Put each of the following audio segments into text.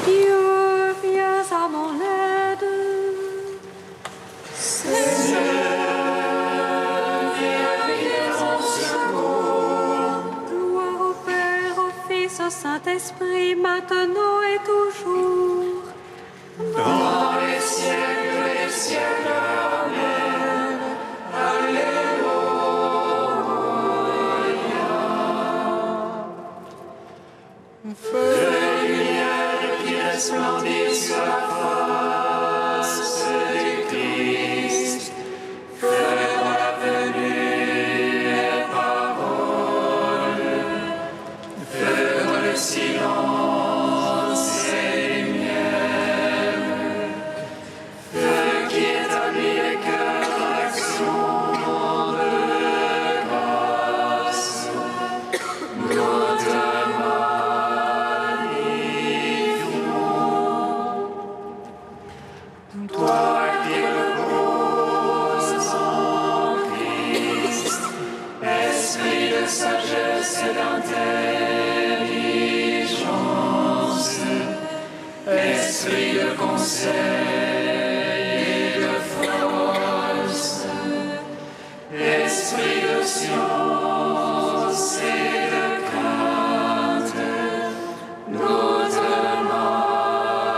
Dieu, viens à mon aide. Seigneur, viens à mon secours. Gloire au Père, au Fils, au Saint-Esprit, maintenant et toujours. Dans les siècles des siècles. Amen. Alléluia. Feu de lumière qui resplendit sur la face du Christ, feu pour la venue et parole, feu pour le silence et lumière, feu qui établit les cœurs dans l'action de grâce. Nous te magnifions. Toi qui reposes en Christ, esprit de sagesse et d'intelligence, esprit de conseil et de force, esprit de science et de crainte, nous te magnifions.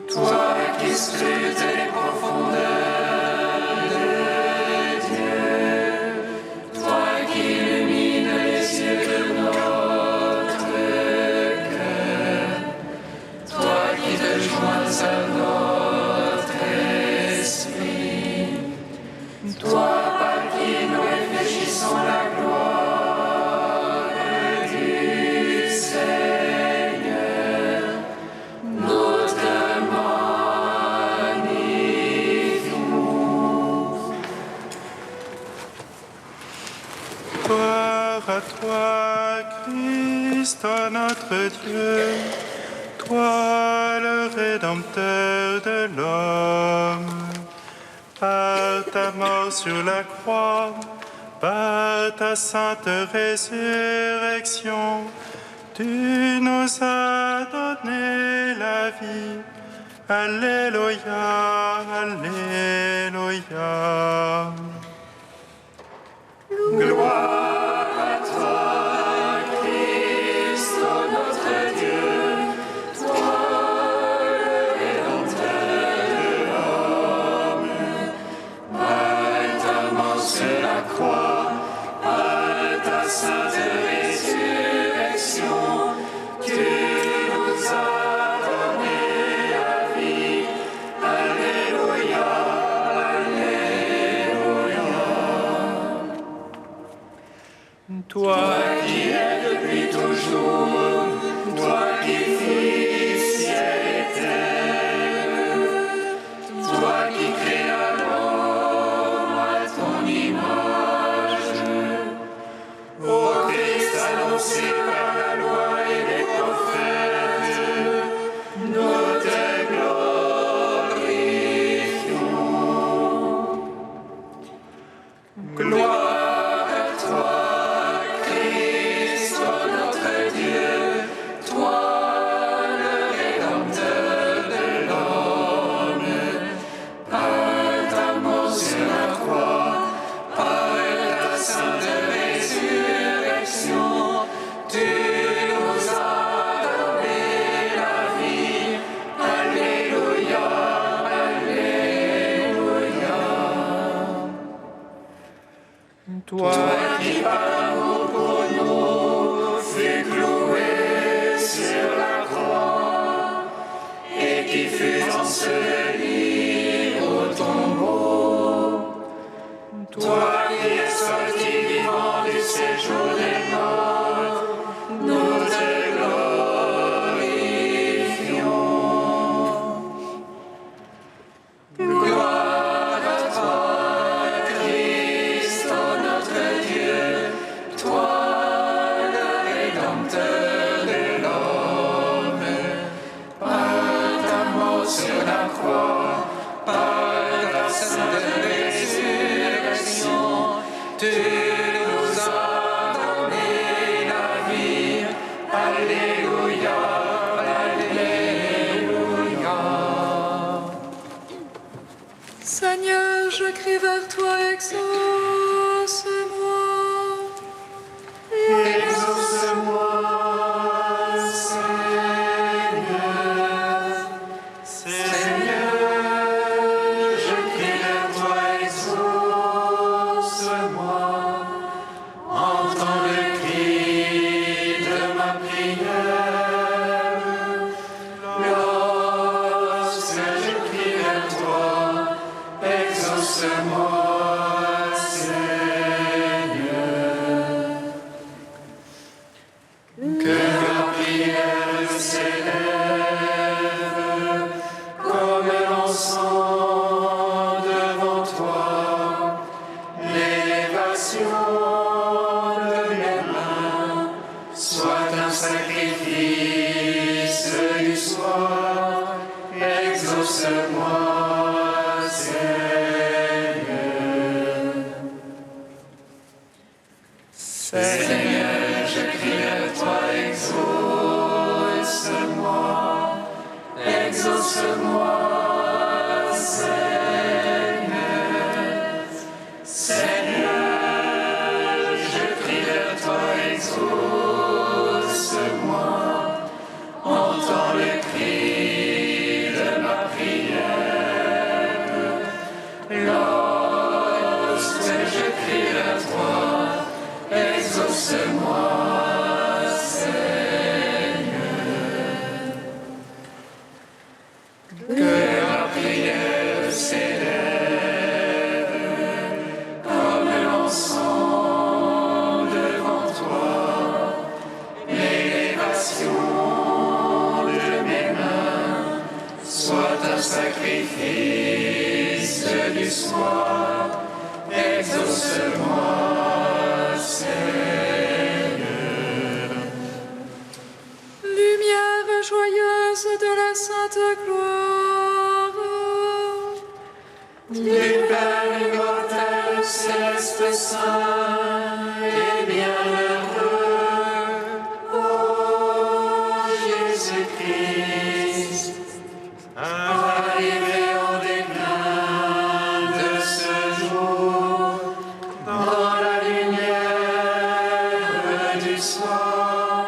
Toi qui scrutes les profondeurs de Dieu, toi qui illumines les yeux de notre cœur, toi qui te joins à notre esprit, toi par qui nous réfléchissons la gloire du Seigneur, nous te magnifions. Gloire à toi, Christ, notre Dieu, toi le Rédempteur de l'homme. Par ta mort sur la croix, par ta sainte résurrection, tu nous as donné la vie. Alléluia, Alléluia. Gloire à toi, Christ, notre Dieu, toi le Rédempteur de l'homme. Par ta mort sur la croix, par ta sainte résurrection, tu nous as donné la vie. Alléluia, Alléluia. Toi qui es depuis toujours, toi qui fis ciel et terre, toi qui créas l'homme à ton image, ô Christ annoncé par la loi et les prophètes, nous te glorifions. Gloire à toi, Christ, notre Dieu, toi le Rédempteur de l'homme. Par ta mort sur la croix, par ta sainte résurrection, tu nous as donné la vie. Alléluia, Alléluia. Toi qui par l'amour pour nous fus cloué sur la croix et qui fut enseveli au tombeau, toi qui es sorti vivant du séjour des morts, nous te glorifions. Gloire à toi, Christ, notre Dieu, Tu nous as donné la vie. Alléluia, Alléluia. Seigneur, je crie vers toi, exauce-moi. Exauce-moi, Seigneur. Seigneur, je crie vers toi, exauce-moi. Entends le cri de ma prière. Lorsque je crie vers toi, exauce-moi, Seigneur. Que ma prière s'élève comme l'encens devant toi. L'élévation de mes mains soit un sacrifice du soir. Exauce-moi, Seigneur. Seigneur, je crie vers toi, exauce-moi. Exauce-moi, Seigneur. Seigneur, je crie vers toi, exauce-moi. Entends le cri de ma prière. Lorsque je crie vers toi, exauce-moi, Seigneur. Que ma prière s'élève comme l'encens devant toi. L'élévation de mes mains soit un sacrifice du soir. Exauce-moi, Seigneur. Lumière joyeuse de la sainte gloire. Du Père immortel, céleste, saint et bienheureux, ô Jésus-Christ, arrivé au déclin de ce jour, dans la lumière du soir,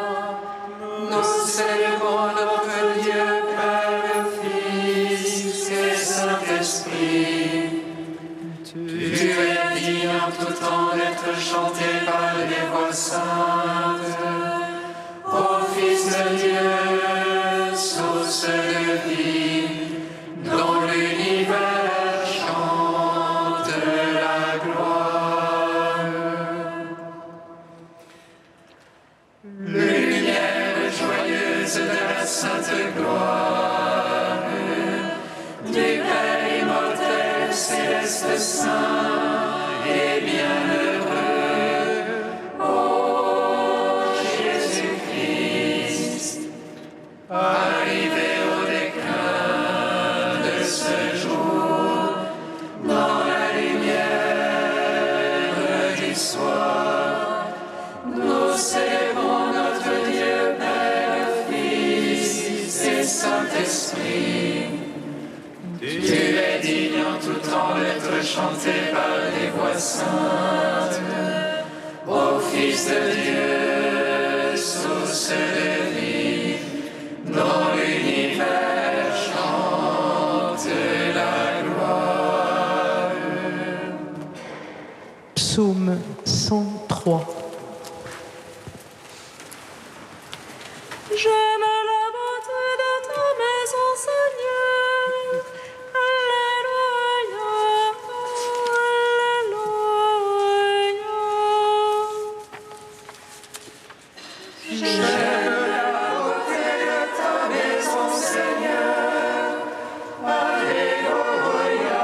nous célébrons notre Dieu, Père, Fils et Saint-Esprit. Tu es digne en tout temps d'être chanté par les voix saintes. Ô Fils de Dieu, source de vie, dont l'univers chante la gloire. Lumière joyeuse de la sainte gloire, du Père immortel, céleste, saint et bienheureux, ô Jésus-Christ, arrivé au déclin de ce jour, dans la lumière du soir, nous célébrons notre Dieu, Père, Fils et Saint-Esprit. Tu es digne en tout temps d'être chanté par les voix saintes. Ô Fils de Dieu, source de vie, dont l'univers chante la gloire. Psaume 103. J'aime la beauté de ta maison, Seigneur. Alléluia, Alléluia. J'aime la beauté de ta maison, Seigneur. Alléluia,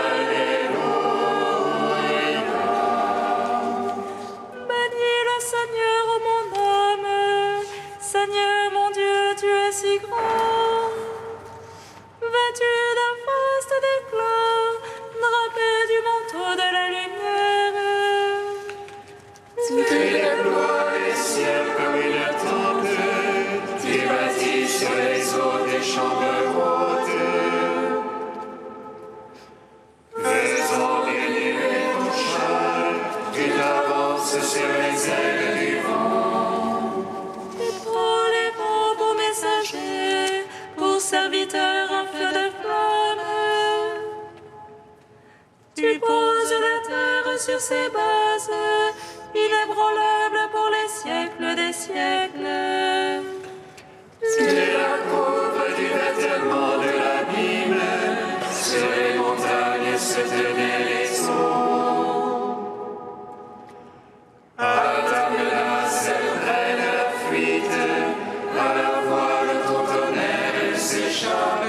Alléluia. Bénis le Seigneur, mon âme. Seigneur, mon Dieu, tu es si grand. Vêtu d'un faste d'éclat, drapé du manteau de la lumière. Tu déploies les ciels comme une tente, tu bâtis sur les eaux des chambres hautes. Faisons diminuer ton char, tu t'avances sur les ailes du vent. Tu prends les vents pour messagers, pour serviteurs un feu de flamme. Tu poses la terre sur ses bases, inébranlable pour les siècles des siècles. Tu la couvres du vêtement de l'abîme, sur les montagnes se tenaient les eaux. À ta menace, elle traîne la fuite, à la voix de ton tonnerre, elle s'échappe.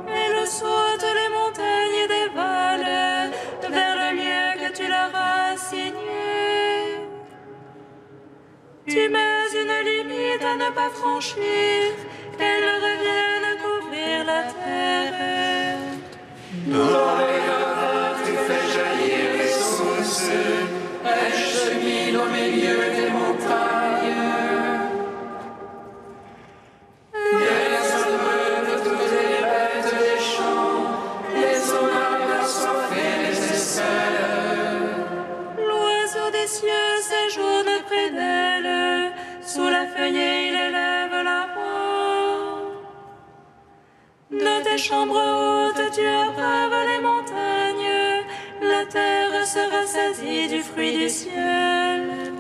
Elle saute les montagnes et dévale vers le lieu que tu leur as assigné. Tu mets une limite à ne pas franchir, qu'elle revienne couvrir la terre. Dans les ravins, tu fais jaillir les sources, elle chemine au milieu des montagnes. Elle abreuve toutes les bêtes des champs, les hommes assoiffés les aisselles. L'oiseau des cieux séjourne près d'elle, sous la feuillée il élève la voix. De tes chambres hautes tu abreuves les montagnes, la terre se rassasie du fruit du ciel.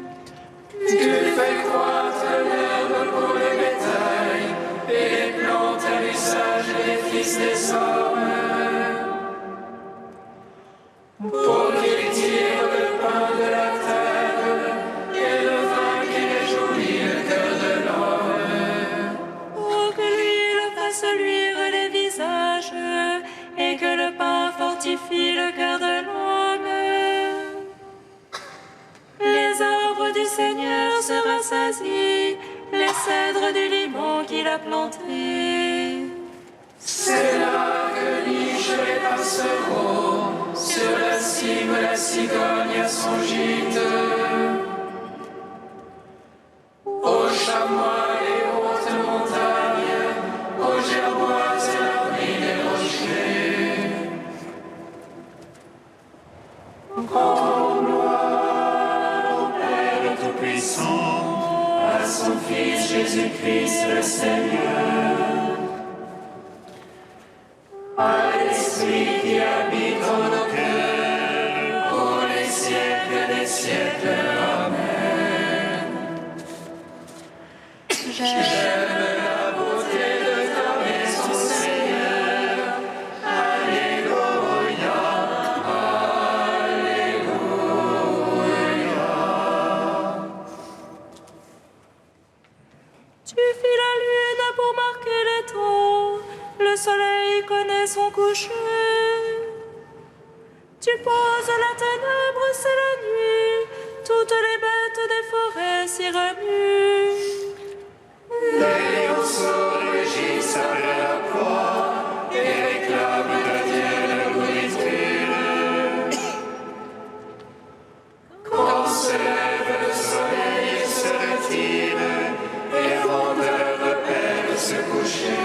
Tu fais croître l'herbe pour le bétail, et les plantes à l'usage des fils des hommes. Pour qu'ils tirent le pain de la terre, et le vin qui réjouit le cœur de l'homme. Pour que l'huile fasse luire les visages, et que le pain fortifie le cœur de l'homme. Les arbres du Seigneur se rassasient, les cèdres du Liban qu'il a plantés. C'est là que nichent les passereaux, sur la cime la cigogne a son gîte. Au chamois les hautes montagnes, aux gerboises l'abri des rochers. En gloire au Père Tout-Puissant, à son Fils Jésus-Christ le Seigneur. À l'Esprit qui habite en nos cœurs, pour les siècles des siècles. Amen. J'aime la beauté de ta maison, Seigneur. Alléluia, Alléluia. Tu fis la lune pour marquer les temps, le soleil connaît son coucher. Tu poses la ténèbre, c'est la nuit, toutes les bêtes des forêts s'y remuent. Les lionceaux rugissent après la proie et réclament ta tienne nourriture. Quand se lève le soleil, il se retire et avant de leur repère se coucher.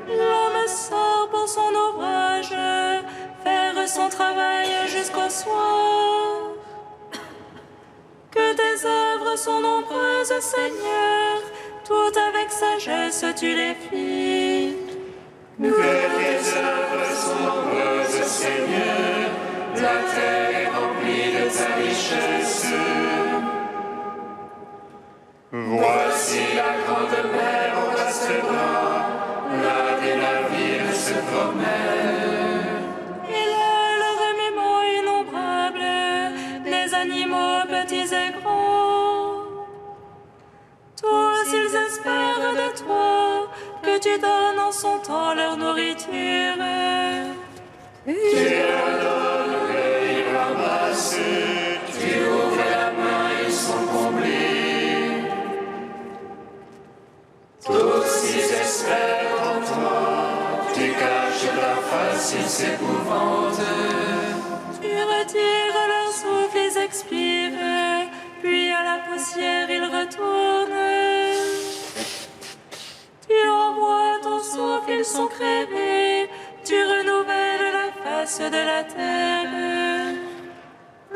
L'homme sort pour son ouvrage, faire son travail jusqu'au soir. Que tes œuvres sont nombreuses, Seigneur, tout avec sagesse tu les fis. Que tes œuvres sont nombreuses, Seigneur, la terre est remplie de ta richesse. Voici la grande mer au vaste bras, là des navires se promènent. Et là le remuement innombrable des animaux petits et grands. Tous ils espèrent de toi que tu donnes en son temps leur nourriture. Tu leur donnes et ils ramassent, tu ouvres la main, ils sont comblés. Tous ils espèrent en toi, tu caches ta face, ils s'épouvantent. Tu retires leur souffle, ils expirent. poussière il retourne. Tu envoies ton souffle, ils sont créés. Tu renouvelles la face de la terre.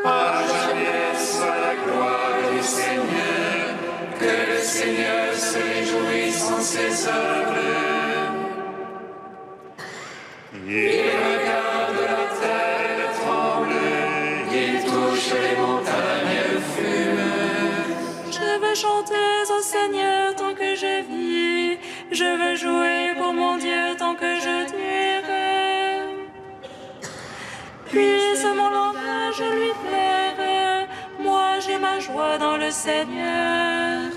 À jamais soit la gloire du Seigneur, que le Seigneur se réjouisse en ses œuvres. Il regarde la terre, elle tremble, il touche les montagnes, elles fument. Je veux chanter au Seigneur tant que je vis. Je veux jouer pour mon Dieu tant que je dirai. Puisse mon langage lui plaire. Moi j'ai ma joie dans le Seigneur.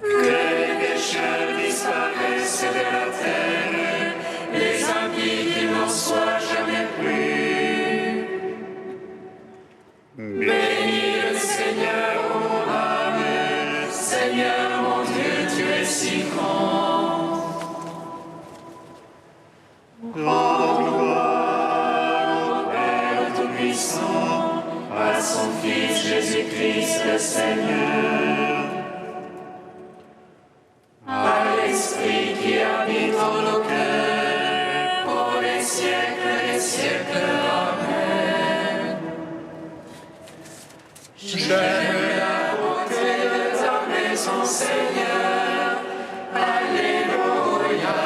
Que les pécheurs disparaissent de la terre, les impies qu'il n'en soit jamais plus. Bénis le Seigneur, ô mon âme, Seigneur mon Dieu, tu es si grand. Rends gloire au Père Tout-Puissant, à son Fils Jésus-Christ le Seigneur. À l'Esprit qui habite en nos cœurs, pour les siècles des siècles. Amen. J'aime la beauté de ta maison, Seigneur. Alléluia,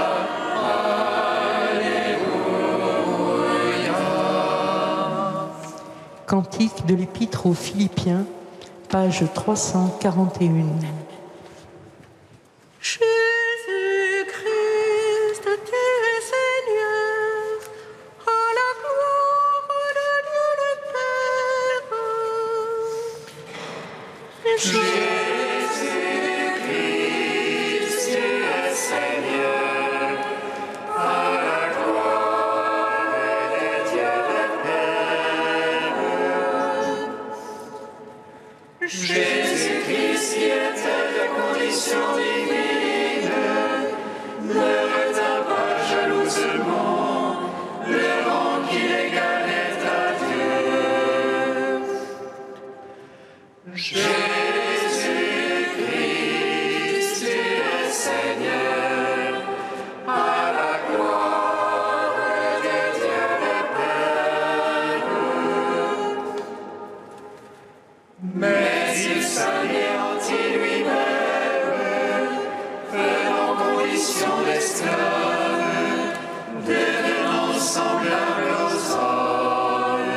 Alléluia. Cantique de l'Épître aux Philippiens, page 341. Jésus-Christ, tu es Seigneur, à la gloire de Dieu le Père. Jésus-Christ, tu es Seigneur, à la gloire de Dieu le Père. Jésus-Christ qui était de condition divine, ne retint pas jalousement le rang qui l'égalait à Dieu. Jésus-Christ, tu es Seigneur, à la gloire de Dieu le Père. Mais il s'anéantit lui-même, prenant condition d'esclave, devenant semblable aux hommes.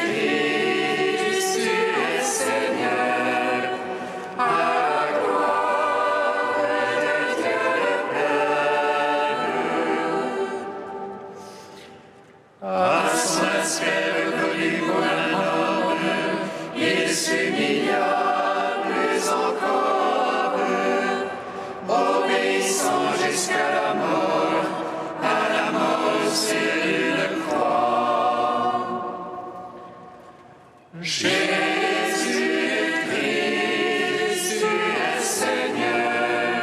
Jésus-Christ, tu es Seigneur, à la gloire de Dieu le Père. À son aspect reconnu comme un homme, il s'humilia plus encore, obéissant jusqu'à la mort sur une croix. Jésus-Christ, tu es Seigneur,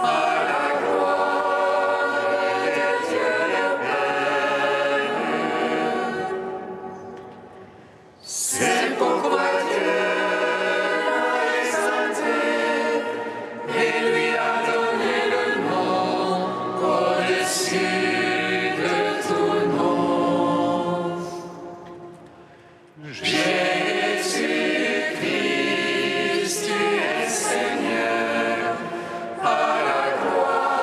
à la gloire de Dieu le Père. C'est pourquoi Dieu l'a exalté et lui a donné le nom au-dessus de tout nom. Jésus-Christ, tu es Seigneur, à la gloire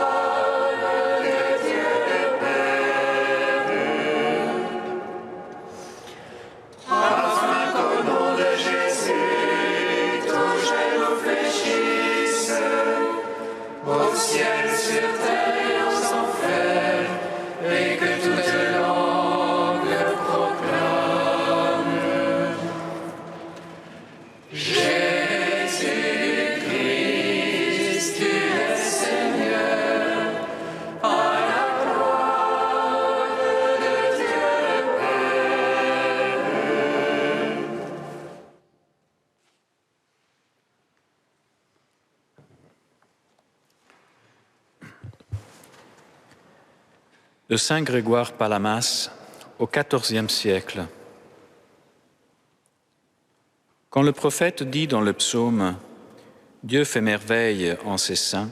de Dieu le Père. Afin qu'au nom de Jésus, tout genou fléchisse, au ciel, sur terre et aux enfers, et que toute langue proclame. Jésus-Christ, tu es Seigneur, à la gloire de Dieu le Père. De Saint Grégoire Palamas au XIVe siècle. Quand le prophète dit dans le psaume « Dieu fait merveille en ses saints »,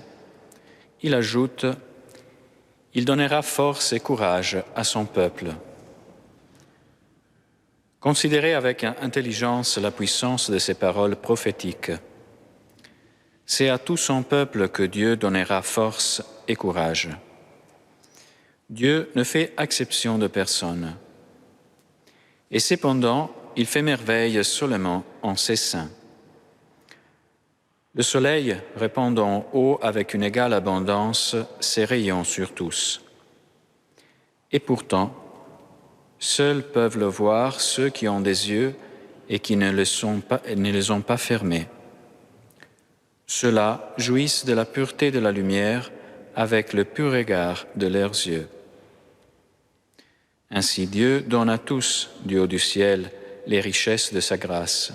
il ajoute « Il donnera force et courage à son peuple ». Considérez avec intelligence la puissance de ces paroles prophétiques. C'est à tout son peuple que Dieu donnera force et courage. Dieu ne fait exception de personne. Et cependant, il fait merveille seulement en ses saints. Le soleil répand en haut avec une égale abondance ses rayons sur tous. Et pourtant, seuls peuvent le voir ceux qui ont des yeux et qui ne les ont pas fermés. Ceux-là jouissent de la pureté de la lumière avec le pur regard de leurs yeux. Ainsi Dieu donne à tous, du haut du ciel, les richesses de sa grâce.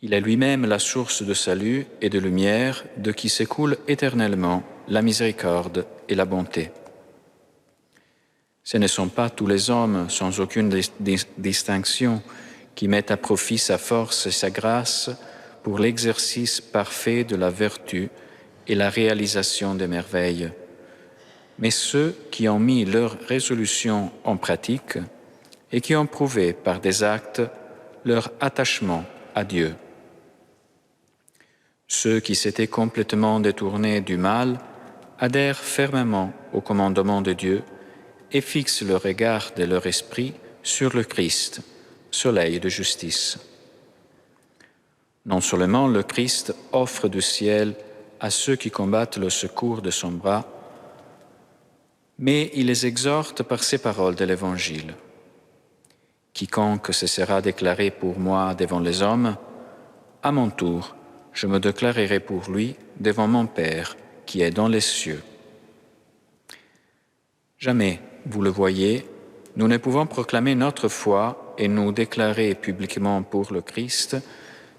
Il est lui-même la source de salut et de lumière de qui s'écoule éternellement la miséricorde et la bonté. Ce ne sont pas tous les hommes, sans aucune distinction, qui mettent à profit sa force et sa grâce pour l'exercice parfait de la vertu et la réalisation des merveilles, mais ceux qui ont mis leur résolution en pratique et qui ont prouvé par des actes leur attachement à Dieu. Ceux qui s'étaient complètement détournés du mal adhèrent fermement au commandement de Dieu et fixent le regard de leur esprit sur le Christ, soleil de justice. Non seulement le Christ offre du ciel à ceux qui combattent le secours de son bras, mais il les exhorte par ces paroles de l'Évangile. Quiconque se sera déclaré pour moi devant les hommes, à mon tour, je me déclarerai pour lui devant mon Père qui est dans les cieux. Jamais, vous le voyez, nous ne pouvons proclamer notre foi et nous déclarer publiquement pour le Christ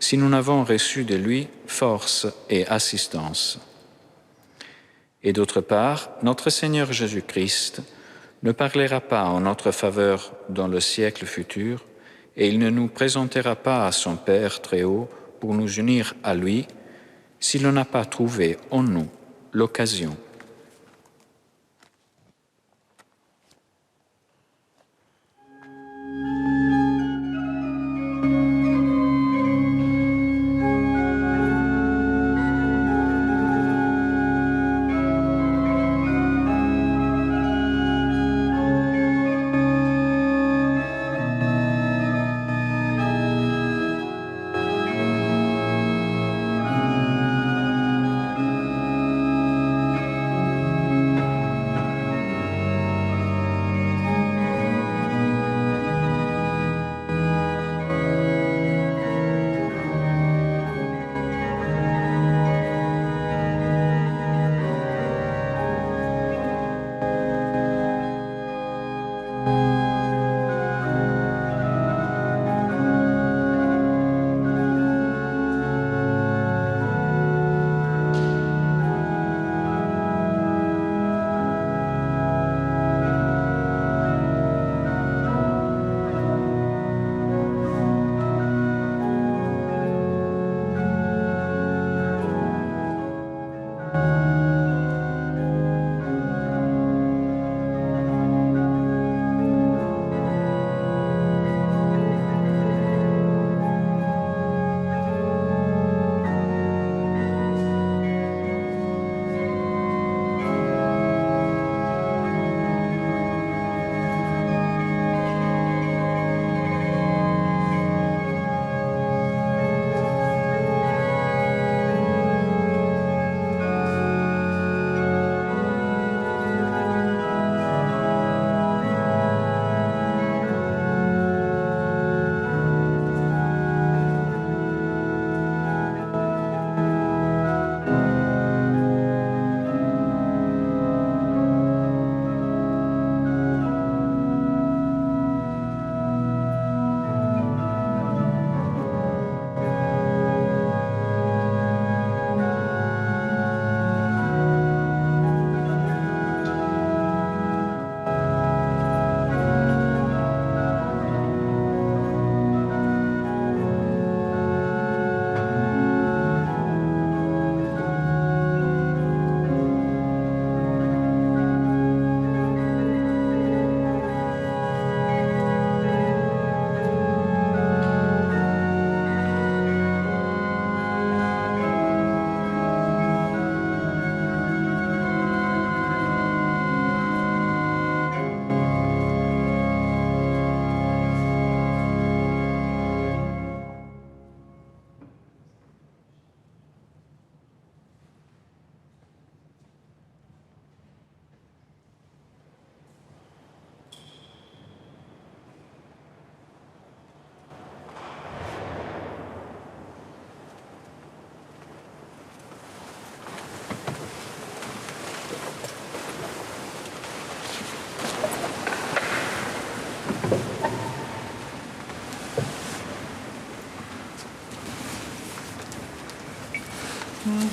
si nous n'avons reçu de lui force et assistance. Et d'autre part, notre Seigneur Jésus-Christ ne parlera pas en notre faveur dans le siècle futur, et il ne nous présentera pas à son Père très haut pour nous unir à lui s'il n'a pas trouvé en nous l'occasion.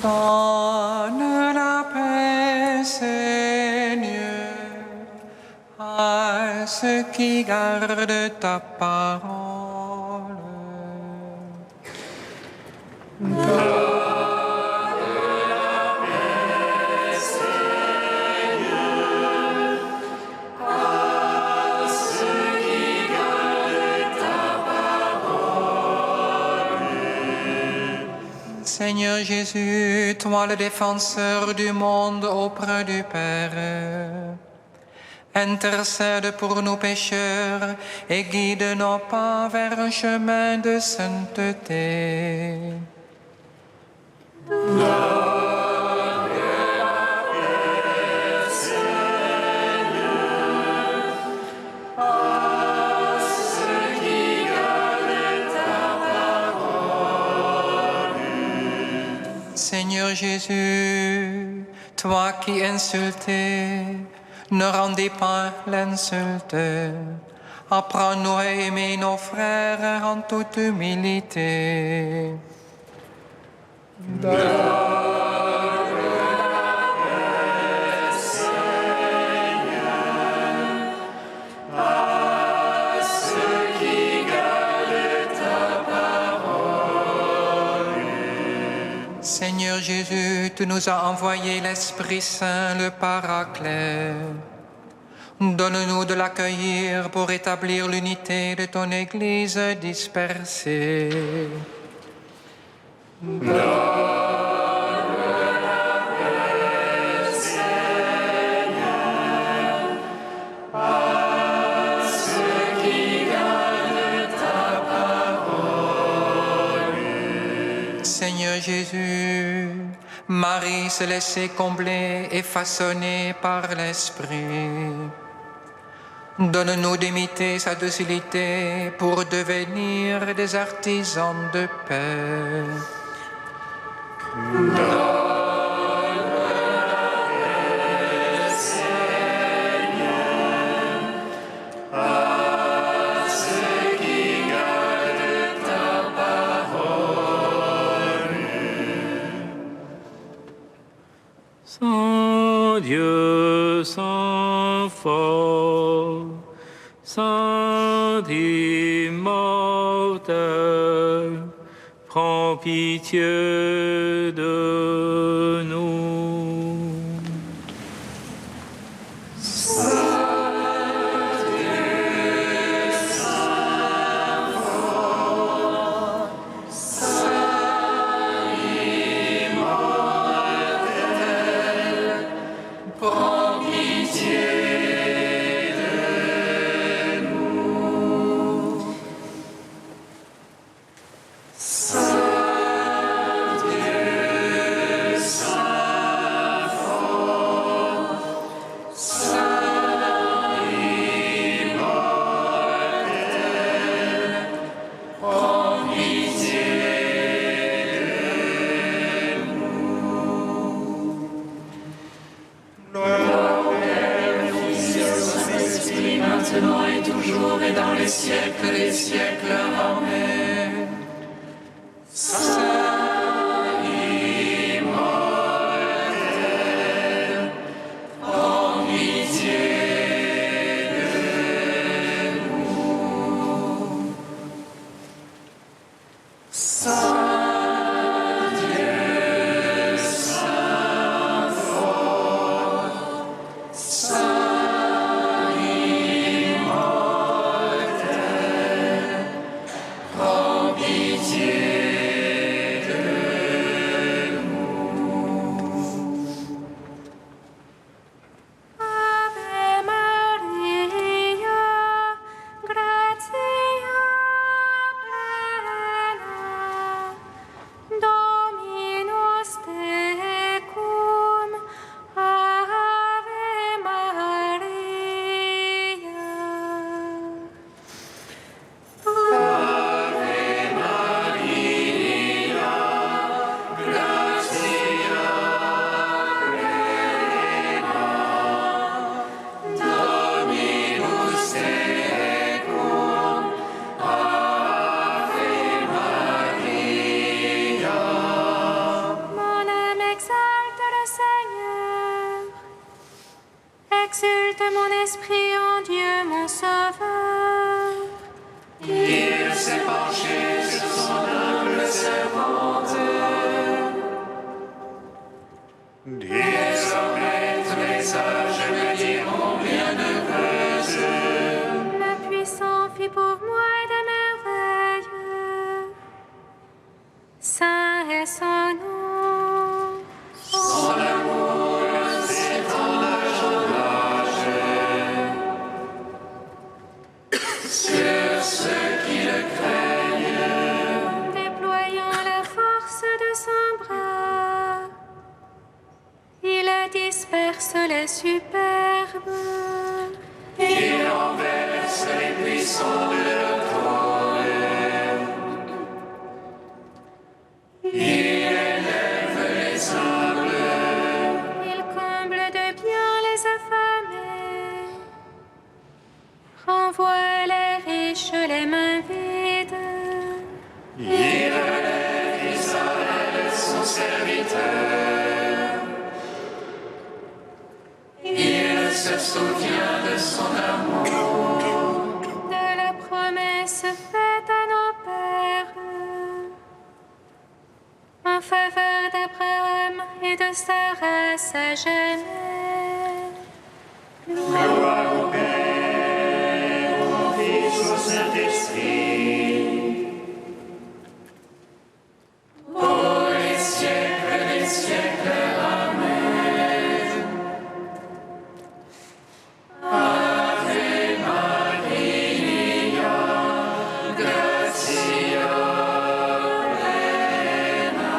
Donne la paix, Seigneur, à ceux qui gardent ta parole. Seigneur Jésus, toi le défenseur du monde auprès du Père, intercède pour nous pécheurs et guide nos pas vers un chemin de sainteté. Seigneur Jésus, toi qui insultais, ne rendez pas l'insulte. Apprends-nous à aimer nos frères en toute humilité. Seigneur Jésus, tu nous as envoyé l'Esprit Saint, le Paraclet. Donne-nous de l'accueillir pour établir l'unité de ton Église dispersée. Seigneur Jésus, Marie s'est laissée combler et façonner par l'Esprit. Donne-nous d'imiter sa docilité pour devenir des artisans de paix. Saint Dieu, Saint fort, Saint immortel, prends pitié de nous. maintenant et toujours et dans les siècles des siècles. Amen. Saint immortel, prends pitié de nous. Saint Dieu, Saint fort, Saint immortel, prends Exulte mon esprit en Dieu, mon Sauveur. Il s'est penché sur son humble servante. Désormais, tous les âges me diront bienheureuse. Le puissant fit pour moi des merveilles. Saint est son nom. Son amour s'étend d'âge en âge. Sur ceux qui le craignent. Déployant la force de son bras, il disperse les superbes. Il renverse les puissants de leur trône. Il élève les humbles. Il comble de bien les affamés, renvoie les riches les mains vides. Il relève Israël, son serviteur. Il se souvient de son amour. De la promesse faite à nos pères, en faveur d'Abraham et de sa race à jamais. Gloire au Père, au Fils, au Saint-Esprit. Pour les siècles des siècles. Amen. Ave Maria, gratia plena,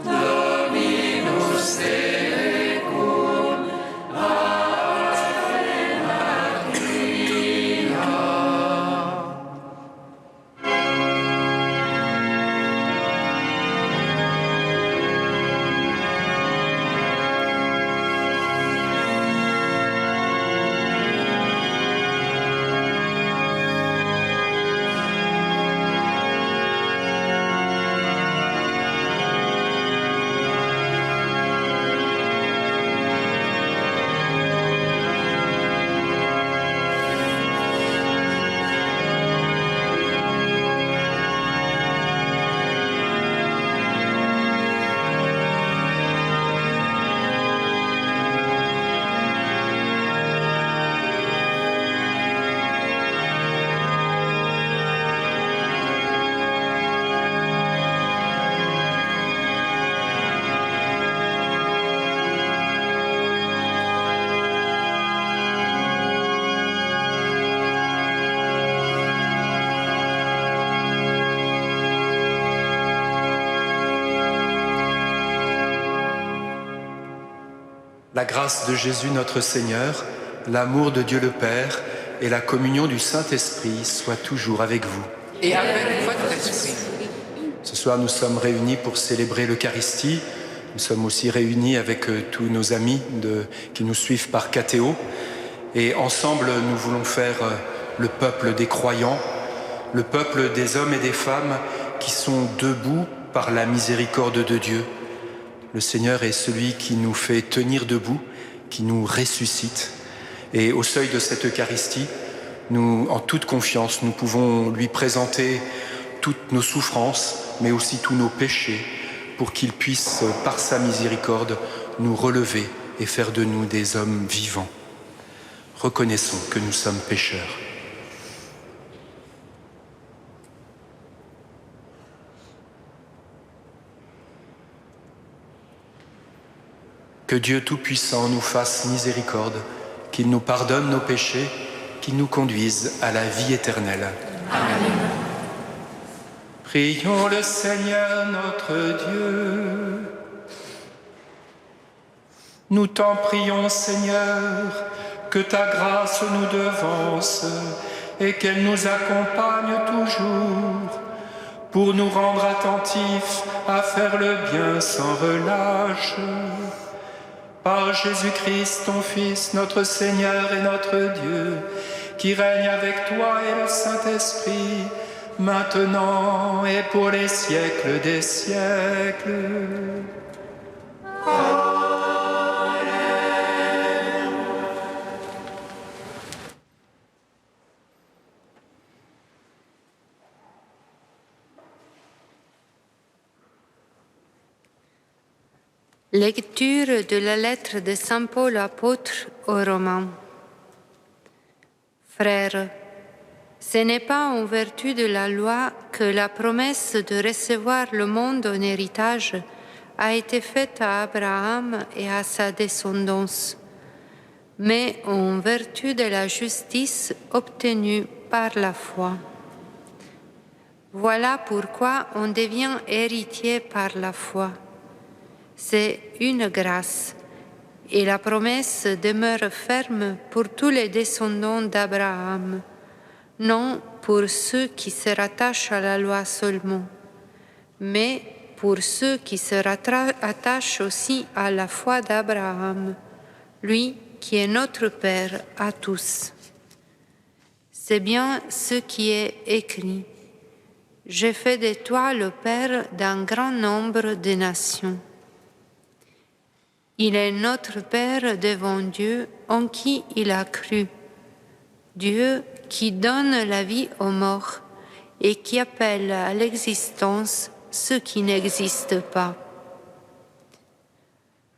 Dominus tecum, Ave Maria. La grâce de Jésus notre Seigneur, l'amour de Dieu le Père et la communion du Saint-Esprit soient toujours avec vous. Et avec votre esprit. Ce soir, nous sommes réunis pour célébrer l'Eucharistie. Nous sommes aussi réunis avec tous nos amis qui nous suivent par Catéo. Et ensemble, nous voulons faire le peuple des croyants, le peuple des hommes et des femmes qui sont debout par la miséricorde de Dieu. Le Seigneur est celui qui nous fait tenir debout, qui nous ressuscite. Et au seuil de cette Eucharistie, nous, en toute confiance, nous pouvons lui présenter toutes nos souffrances, mais aussi tous nos péchés, pour qu'il puisse, par sa miséricorde, nous relever et faire de nous des hommes vivants. Reconnaissons que nous sommes pécheurs. Que Dieu Tout-Puissant nous fasse miséricorde, qu'il nous pardonne nos péchés, qu'il nous conduise à la vie éternelle. Amen. Prions le Seigneur notre Dieu. Nous t'en prions, Seigneur, que ta grâce nous devance et qu'elle nous accompagne toujours pour nous rendre attentifs à faire le bien sans relâche. Par Jésus-Christ, ton Fils, notre Seigneur et notre Dieu, qui règne avec toi et le Saint-Esprit, maintenant et pour les siècles des siècles. Amen. Lecture de la lettre de Saint Paul apôtre aux Romains. Frères, ce n'est pas en vertu de la loi que la promesse de recevoir le monde en héritage a été faite à Abraham et à sa descendance, mais en vertu de la justice obtenue par la foi. Voilà pourquoi on devient héritier par la foi. C'est une grâce, et la promesse demeure ferme pour tous les descendants d'Abraham, non pour ceux qui se rattachent à la loi seulement, mais pour ceux qui se rattachent aussi à la foi d'Abraham, lui qui est notre Père à tous. C'est bien ce qui est écrit. J'ai fait de toi le Père d'un grand nombre de nations. Il est notre Père devant Dieu en qui il a cru. Dieu qui donne la vie aux morts et qui appelle à l'existence ceux qui n'existent pas.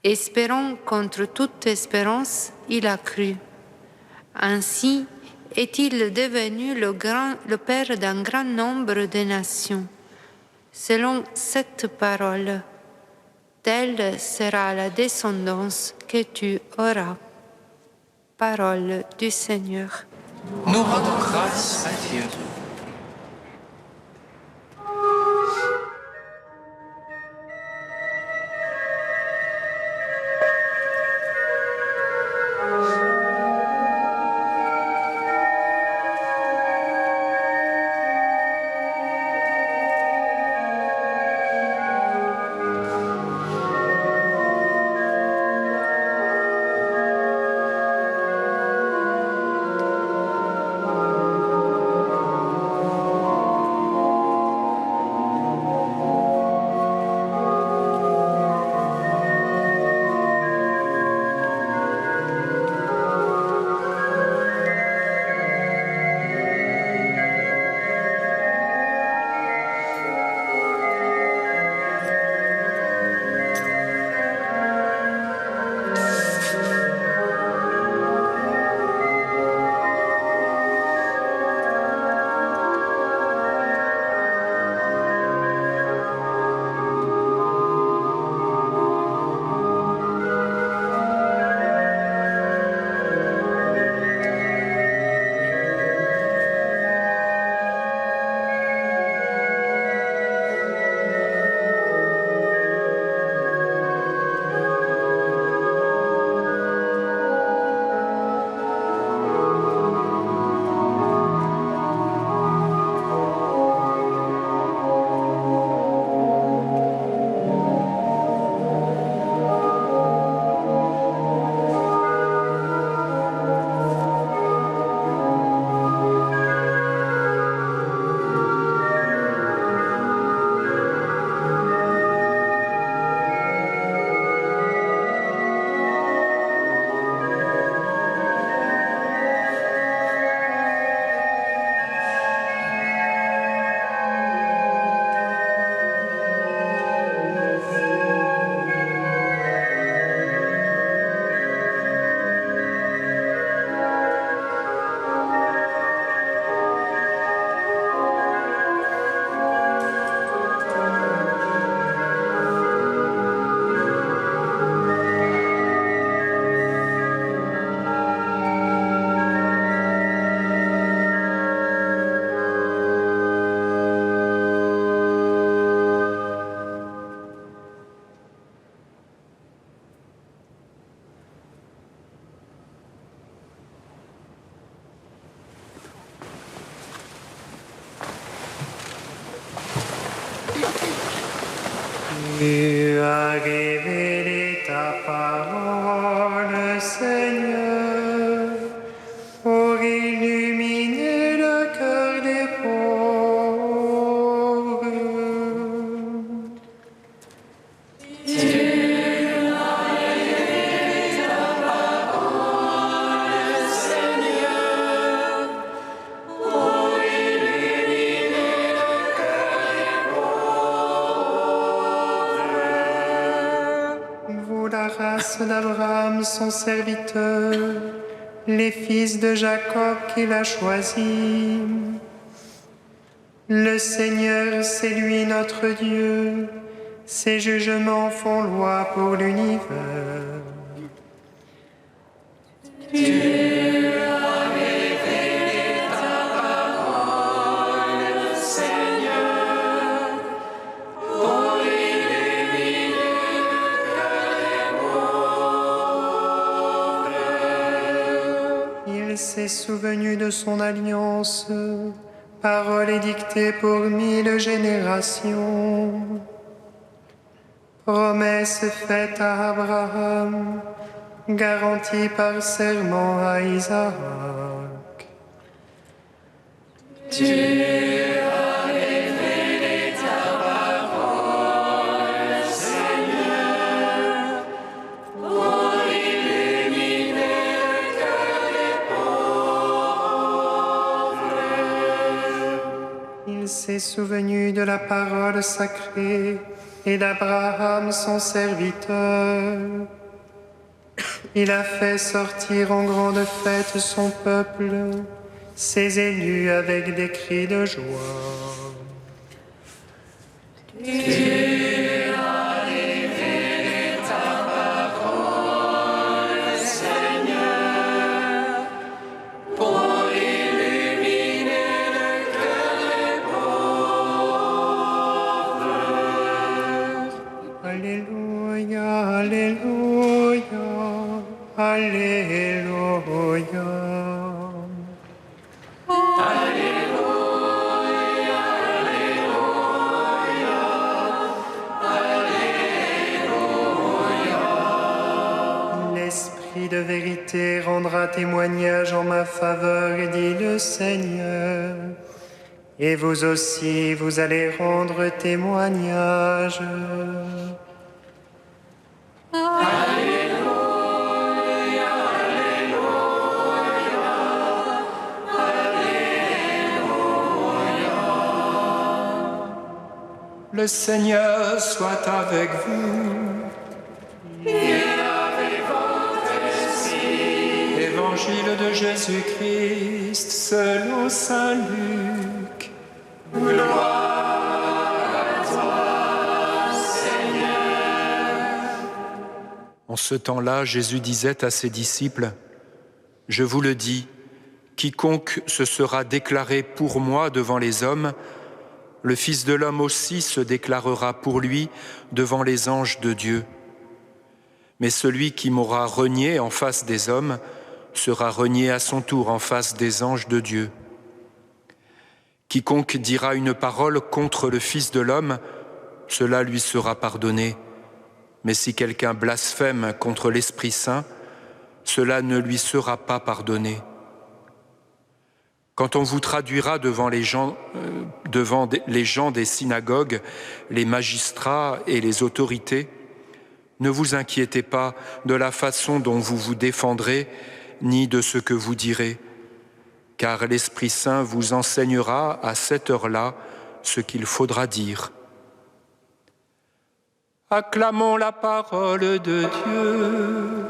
Espérant contre toute espérance, il a cru. Ainsi est-il devenu le Père d'un grand nombre de nations, selon cette parole. Telle sera la descendance que tu auras. Parole du Seigneur. Nous rendons grâce à Dieu. Tu as révélé ta parole, Seigneur, pour illuminer le cœur des pauvres. la race d'Abraham, son serviteur, les fils de Jacob qu'il a choisis. Le Seigneur, c'est lui notre Dieu, ses jugements font loi pour l'univers. Il s'est souvenu de son alliance, parole édictée pour 1000 générations. Promesse faite à Abraham, garantie par serment à Isaac. Il s'est souvenu de la parole sacrée et d'Abraham son serviteur. Il a fait sortir en grande fête son peuple, ses élus avec des cris de joie. Alléluia, Alléluia. L'Esprit de vérité rendra témoignage en ma faveur, dit le Seigneur. Et vous aussi, vous allez rendre témoignage. Le Seigneur soit avec vous. Et avec votre esprit. Évangile de Jésus-Christ selon saint Luc. Gloire à toi, Seigneur. En ce temps-là, Jésus disait à ses disciples, « Je vous le dis, quiconque se sera déclaré pour moi devant les hommes, le Fils de l'homme aussi se déclarera pour lui devant les anges de Dieu. Mais celui qui m'aura renié en face des hommes sera renié à son tour en face des anges de Dieu. Quiconque dira une parole contre le Fils de l'homme, cela lui sera pardonné. Mais si quelqu'un blasphème contre l'Esprit Saint, cela ne lui sera pas pardonné. Quand on vous traduira devant les gens des synagogues, les magistrats et les autorités, ne vous inquiétez pas de la façon dont vous vous défendrez, ni de ce que vous direz, car l'Esprit Saint vous enseignera à cette heure-là ce qu'il faudra dire. Acclamons la parole de Dieu.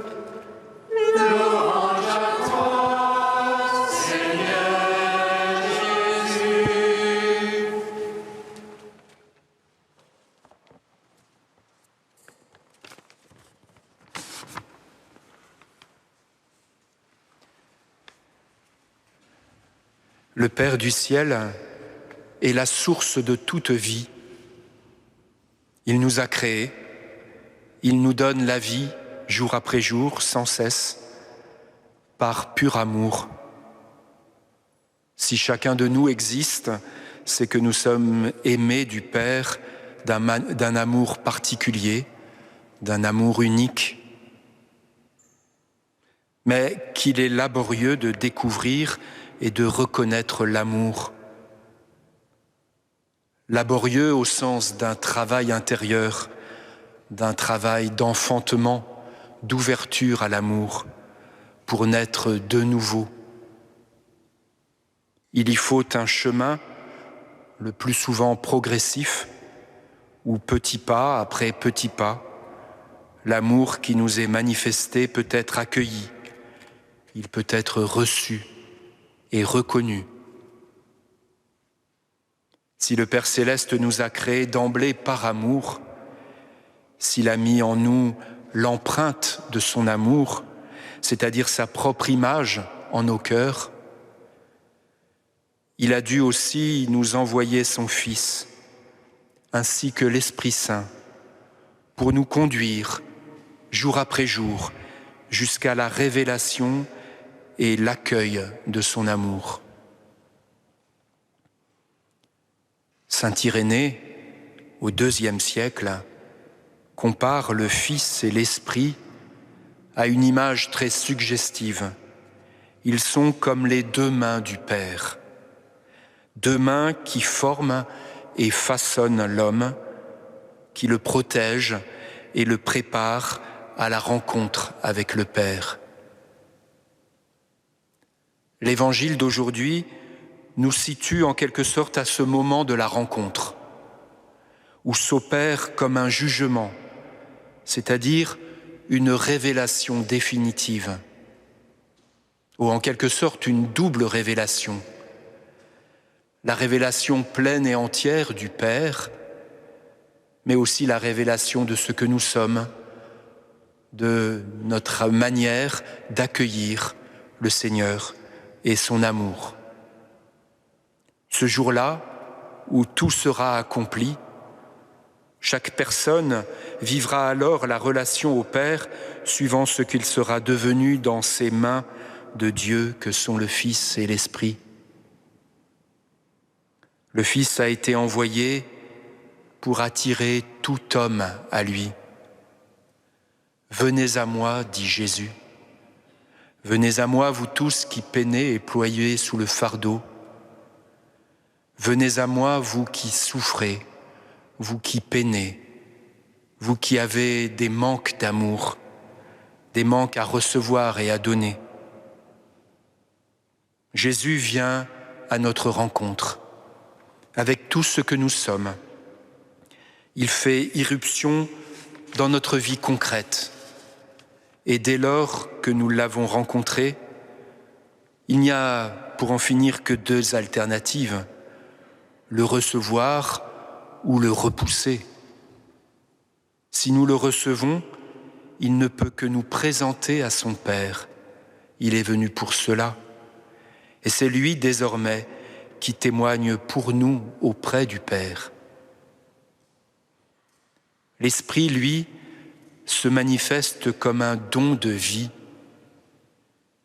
Louange à toi, Seigneur Jésus. Le Père du ciel est la source de toute vie. Il nous a créés, il nous donne la vie jour après jour, sans cesse, par pur amour. Si chacun de nous existe, c'est que nous sommes aimés du Père d'un amour particulier, d'un amour unique, mais qu'il est laborieux de découvrir et de reconnaître l'amour. Laborieux au sens d'un travail intérieur, d'un travail d'enfantement, d'ouverture à l'amour, pour naître de nouveau. Il y faut un chemin, le plus souvent progressif, où petit pas après petit pas, L'amour qui nous est manifesté peut être accueilli, il peut être reçu et reconnu. Si le Père Céleste nous a créés d'emblée par amour, s'il a mis en nous l'empreinte de son amour, c'est-à-dire sa propre image en nos cœurs, il a dû aussi nous envoyer son Fils, ainsi que l'Esprit Saint, pour nous conduire, jour après jour, jusqu'à la révélation et l'accueil de son amour. Saint Irénée, au IIe siècle, compare le Fils et l'Esprit à une image très suggestive. Ils sont comme les deux mains du Père, deux mains qui forment et façonnent l'homme, qui le protègent et le préparent à la rencontre avec le Père. L'Évangile d'aujourd'hui nous situe en quelque sorte à ce moment de la rencontre, où s'opère comme un jugement, c'est-à-dire une révélation définitive, ou en quelque sorte une double révélation. La révélation pleine et entière du Père, mais aussi la révélation de ce que nous sommes, de notre manière d'accueillir le Seigneur et son amour. Ce jour-là, où tout sera accompli, chaque personne vivra alors la relation au Père suivant ce qu'il sera devenu dans ses mains de Dieu que sont le Fils et l'Esprit. Le Fils a été envoyé pour attirer tout homme à lui. « Venez à moi, dit Jésus. Venez à moi, vous tous qui peinez et ployez sous le fardeau. Venez à moi, vous qui souffrez, vous qui peinez, vous qui avez des manques d'amour, des manques à recevoir et à donner. » Jésus vient à notre rencontre, avec tout ce que nous sommes. Il fait irruption dans notre vie concrète. Et dès lors que nous l'avons rencontré, il n'y a, pour en finir, que deux alternatives, le recevoir ou le repousser. Si nous le recevons, il ne peut que nous présenter à son Père. Il est venu pour cela. Et c'est lui, désormais, qui témoigne pour nous auprès du Père. L'Esprit, lui, se manifeste comme un don de vie.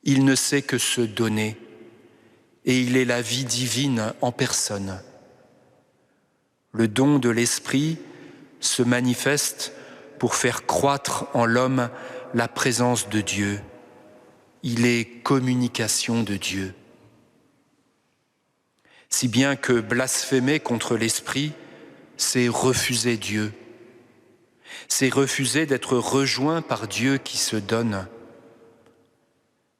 Il ne sait que se donner, et il est la vie divine en personne. Le don de l'Esprit se manifeste pour faire croître en l'homme la présence de Dieu. Il est communication de Dieu. Si bien que blasphémer contre l'Esprit, c'est refuser Dieu. C'est refuser d'être rejoint par Dieu qui se donne.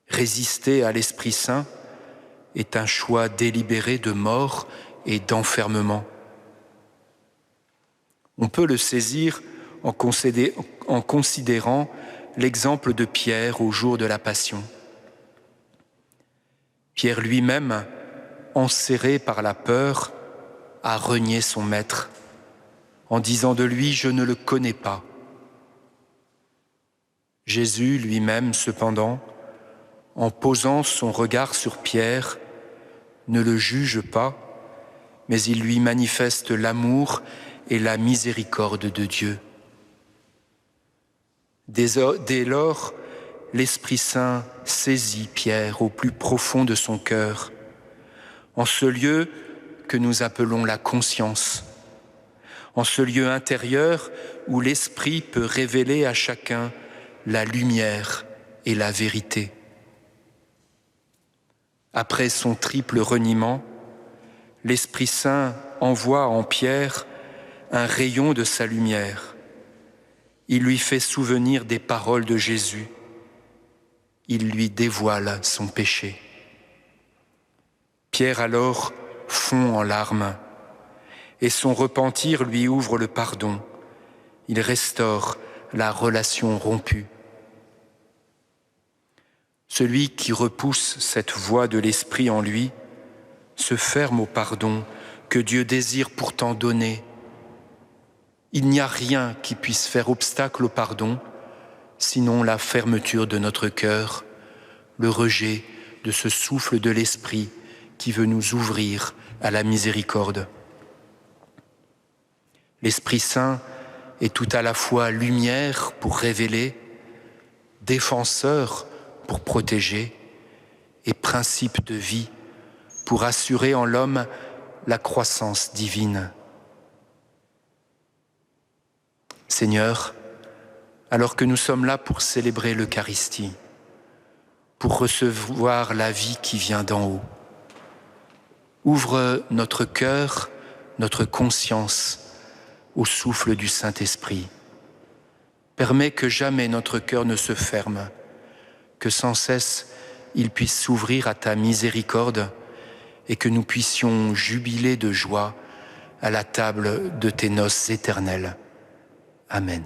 Résister à l'Esprit Saint est un choix délibéré de mort et d'enfermement. On peut le saisir en considérant l'exemple de Pierre au jour de la Passion. Pierre lui-même, enserré par la peur, a renié son maître, en disant de lui « Je ne le connais pas ». Jésus lui-même, cependant, en posant son regard sur Pierre, ne le juge pas, mais il lui manifeste l'amour et la miséricorde de Dieu. Dès lors, l'Esprit Saint saisit Pierre au plus profond de son cœur, en ce lieu que nous appelons la conscience, en ce lieu intérieur où l'Esprit peut révéler à chacun la lumière et la vérité. Après son triple reniement, l'Esprit Saint envoie en Pierre un rayon de sa lumière. Il lui fait souvenir des paroles de Jésus. Il lui dévoile son péché. Pierre alors fond en larmes et son repentir lui ouvre le pardon. Il restaure la relation rompue. Celui qui repousse cette voie de l'Esprit en lui se ferme au pardon que Dieu désire pourtant donner. Il n'y a rien qui puisse faire obstacle au pardon, sinon la fermeture de notre cœur, le rejet de ce souffle de l'Esprit qui veut nous ouvrir à la miséricorde. L'Esprit Saint est tout à la fois lumière pour révéler, défenseur pour protéger et principe de vie pour assurer en l'homme la croissance divine. Seigneur, alors que nous sommes là pour célébrer l'Eucharistie, pour recevoir la vie qui vient d'en haut, ouvre notre cœur, notre conscience au souffle du Saint-Esprit. Permets que jamais notre cœur ne se ferme, que sans cesse il puisse s'ouvrir à ta miséricorde et que nous puissions jubiler de joie à la table de tes noces éternelles. Amen.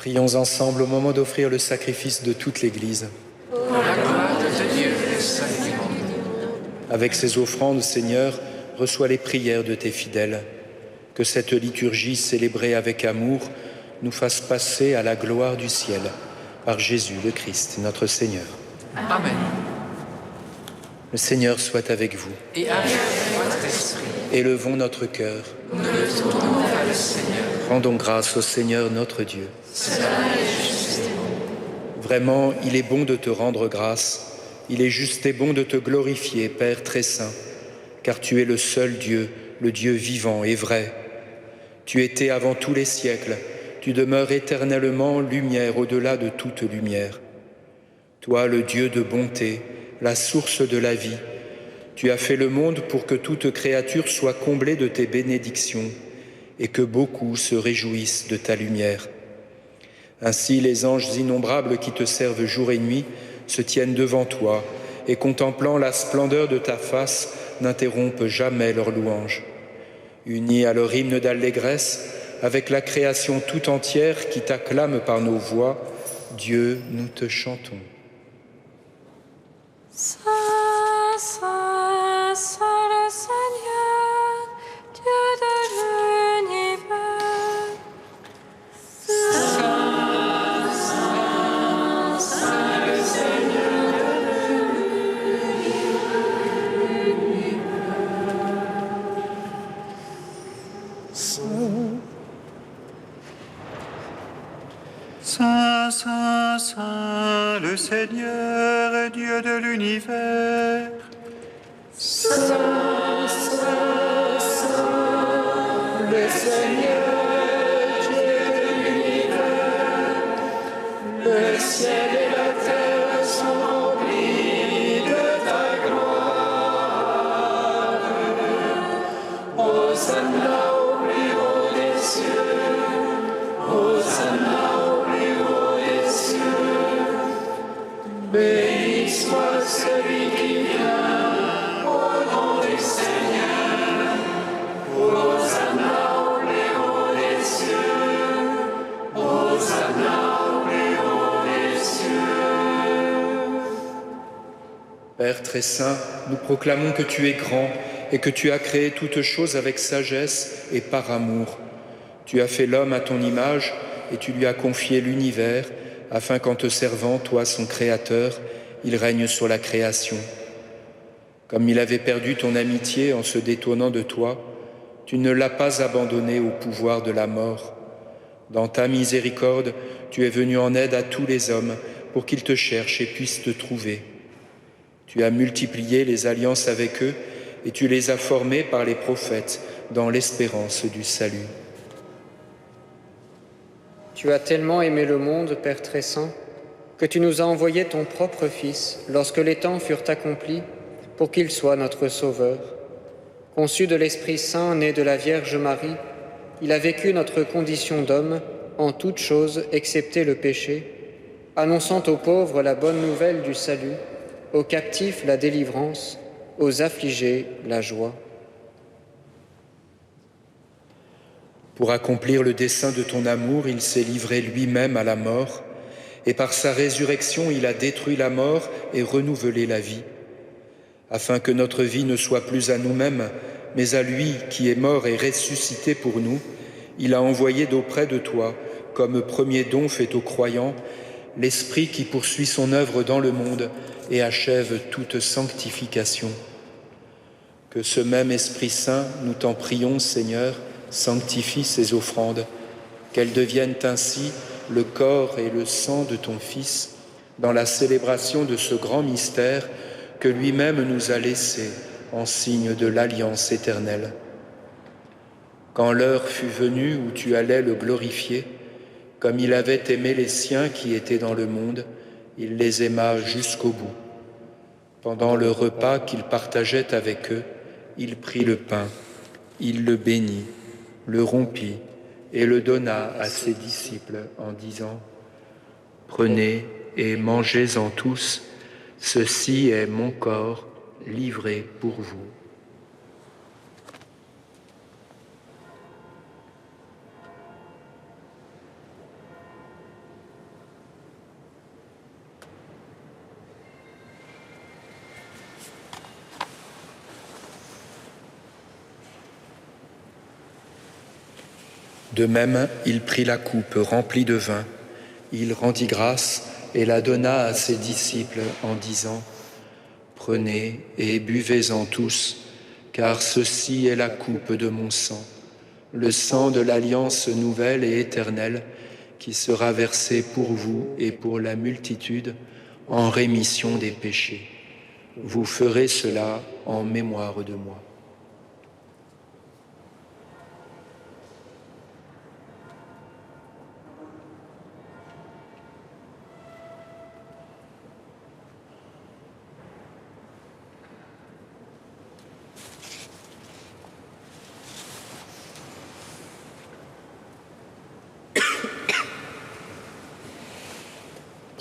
Prions ensemble au moment d'offrir le sacrifice de toute l'Église. Pour la gloire de Dieu et le salut du monde. Avec ces offrandes, Seigneur, reçois les prières de tes fidèles. Que cette liturgie célébrée avec amour nous fasse passer à la gloire du ciel par Jésus le Christ, notre Seigneur. Amen. Le Seigneur soit avec vous. Et avec votre esprit. Élevons notre cœur. Nous le tournons vers le Seigneur. Rendons grâce au Seigneur notre Dieu. Cela est juste et bon. Vraiment, il est bon de te rendre grâce. Il est juste et bon de te glorifier, Père très saint, car tu es le seul Dieu, le Dieu vivant et vrai. Tu étais avant tous les siècles, tu demeures éternellement lumière au-delà de toute lumière. Toi, le Dieu de bonté, la source de la vie, tu as fait le monde pour que toute créature soit comblée de tes bénédictions et que beaucoup se réjouissent de ta lumière. Ainsi, les anges innombrables qui te servent jour et nuit se tiennent devant toi et, contemplant la splendeur de ta face, n'interrompent jamais leur louange. Unis à leur hymne d'allégresse, avec la création tout entière qui t'acclame par nos voix, Dieu, nous te chantons. Saint, Saint, Saint le Seigneur, Dieu de l'univers. Saint, Saint, Saint le Seigneur de l'univers. Saint, Saint, Saint, le Seigneur, Dieu de l'univers. Saint, Saint, Saint, le Seigneur, Dieu de l'univers. Le ciel et la terre sont remplis de ta gloire. Hosanna au plus haut des cieux. Hosanna au plus haut des cieux. Béni soit celui qui vient au nom du Seigneur. Hosanna au plus haut des cieux. Hosanna au plus haut des cieux. Père très saint, nous proclamons que tu es grand et que tu as créé toutes choses avec sagesse et par amour. Tu as fait l'homme à ton image et tu lui as confié l'univers, afin qu'en te servant, toi son Créateur, il règne sur la création. Comme il avait perdu ton amitié en se détournant de toi, tu ne l'as pas abandonné au pouvoir de la mort. Dans ta miséricorde, tu es venu en aide à tous les hommes pour qu'ils te cherchent et puissent te trouver. Tu as multiplié les alliances avec eux et tu les as formés par les prophètes dans l'espérance du salut. Tu as tellement aimé le monde, Père très saint, que tu nous as envoyé ton propre Fils lorsque les temps furent accomplis pour qu'il soit notre Sauveur. Conçu de l'Esprit Saint, né de la Vierge Marie, il a vécu notre condition d'homme en toutes choses excepté le péché, annonçant aux pauvres la bonne nouvelle du salut, aux captifs la délivrance, aux affligés la joie. Pour accomplir le dessein de ton amour, il s'est livré lui-même à la mort, et par sa résurrection, il a détruit la mort et renouvelé la vie, afin que notre vie ne soit plus à nous-mêmes, mais à lui qui est mort et ressuscité pour nous. Il a envoyé d'auprès de toi, comme premier don fait aux croyants, l'Esprit qui poursuit son œuvre dans le monde et achève toute sanctification. Que ce même Esprit Saint, nous t'en prions, Seigneur, sanctifie ces offrandes, qu'elles deviennent ainsi le corps et le sang de ton Fils, dans la célébration de ce grand mystère que lui-même nous a laissé en signe de l'alliance éternelle. Quand l'heure fut venue où tu allais le glorifier, comme il avait aimé les siens qui étaient dans le monde, il les aima jusqu'au bout. Pendant le repas qu'il partageait avec eux, il prit le pain, il le bénit, le rompit et le donna à ses disciples en disant : « Prenez et mangez-en tous, ceci est mon corps livré pour vous. » De même, il prit la coupe remplie de vin, il rendit grâce et la donna à ses disciples en disant : « Prenez et buvez-en tous, car ceci est la coupe de mon sang, le sang de l'alliance nouvelle et éternelle, qui sera versé pour vous et pour la multitude en rémission des péchés. Vous ferez cela en mémoire de moi. »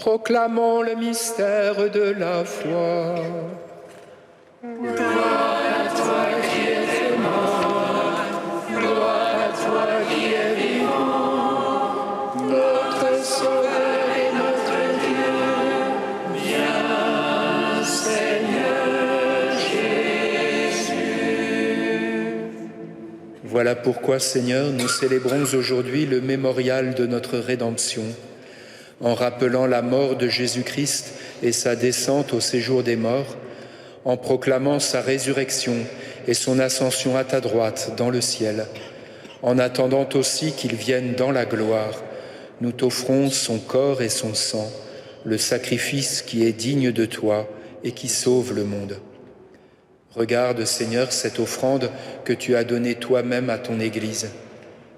Proclamons le mystère de la foi. Gloire à toi qui es mort, gloire à toi qui es vivant, notre Sauveur et notre Dieu. Viens, Seigneur Jésus. Voilà pourquoi, Seigneur, nous célébrons aujourd'hui le mémorial de notre rédemption, en rappelant la mort de Jésus-Christ et sa descente au séjour des morts, en proclamant sa résurrection et son ascension à ta droite dans le ciel, en attendant aussi qu'il vienne dans la gloire. Nous t'offrons son corps et son sang, le sacrifice qui est digne de toi et qui sauve le monde. Regarde, Seigneur, cette offrande que tu as donnée toi-même à ton Église.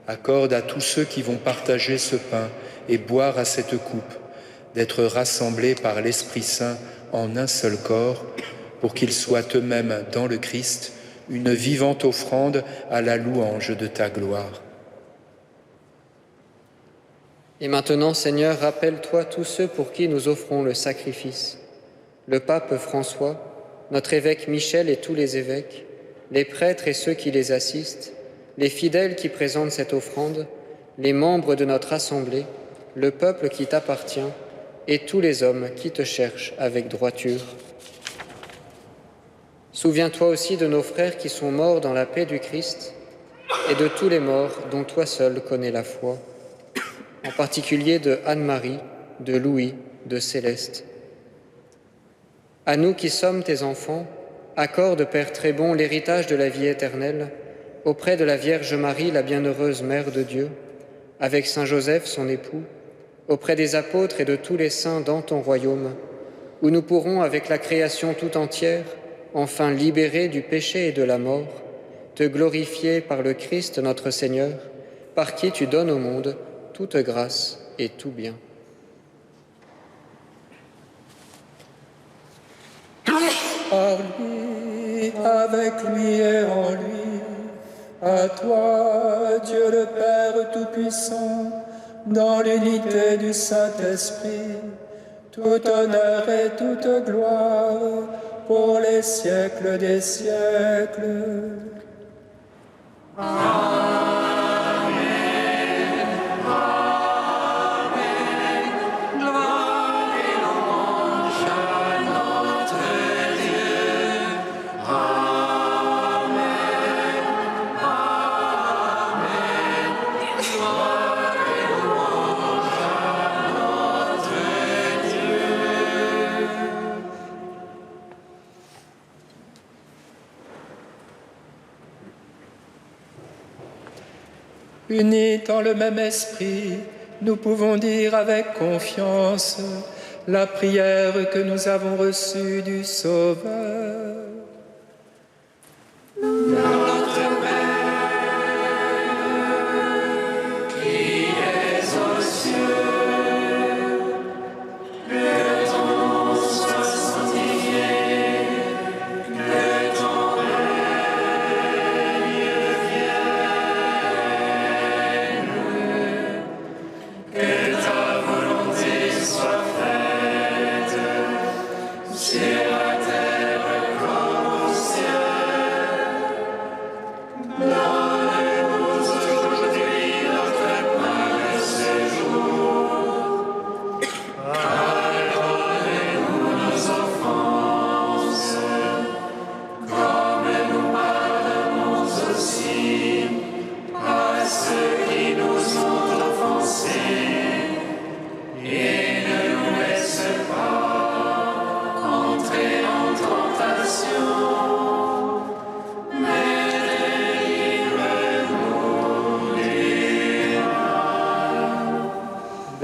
Accorde à tous ceux qui vont partager ce pain et boire à cette coupe, d'être rassemblés par l'Esprit Saint en un seul corps, pour qu'ils soient eux-mêmes dans le Christ une vivante offrande à la louange de ta gloire. Et maintenant, Seigneur, rappelle-toi tous ceux pour qui nous offrons le sacrifice. Le pape François, notre évêque Michel et tous les évêques, les prêtres et ceux qui les assistent, les fidèles qui présentent cette offrande, les membres de notre assemblée, le peuple qui t'appartient et tous les hommes qui te cherchent avec droiture. Souviens-toi aussi de nos frères qui sont morts dans la paix du Christ et de tous les morts dont toi seul connais la foi, en particulier de Anne-Marie, de Louis, de Céleste. À nous qui sommes tes enfants, accorde, Père très bon, l'héritage de la vie éternelle auprès de la Vierge Marie, la bienheureuse Mère de Dieu, avec Saint Joseph, son époux, auprès des apôtres et de tous les saints dans ton royaume, où nous pourrons, avec la création tout entière, enfin libérés du péché et de la mort, te glorifier par le Christ notre Seigneur, par qui tu donnes au monde toute grâce et tout bien. Par lui, avec lui et en lui, à toi, Dieu le Père Tout-Puissant, dans l'unité du Saint-Esprit, tout honneur et toute gloire pour les siècles des siècles. Amen. Gloire et louange à notre Dieu. Amen. Amen. Gloire et louange à notre Dieu. Unis dans le même esprit, nous pouvons dire avec confiance la prière que nous avons reçue du Sauveur. Notre Père, qui es aux cieux, que ton nom soit sanctifié, que ton règne vienne, que ta volonté soit faite sur la terre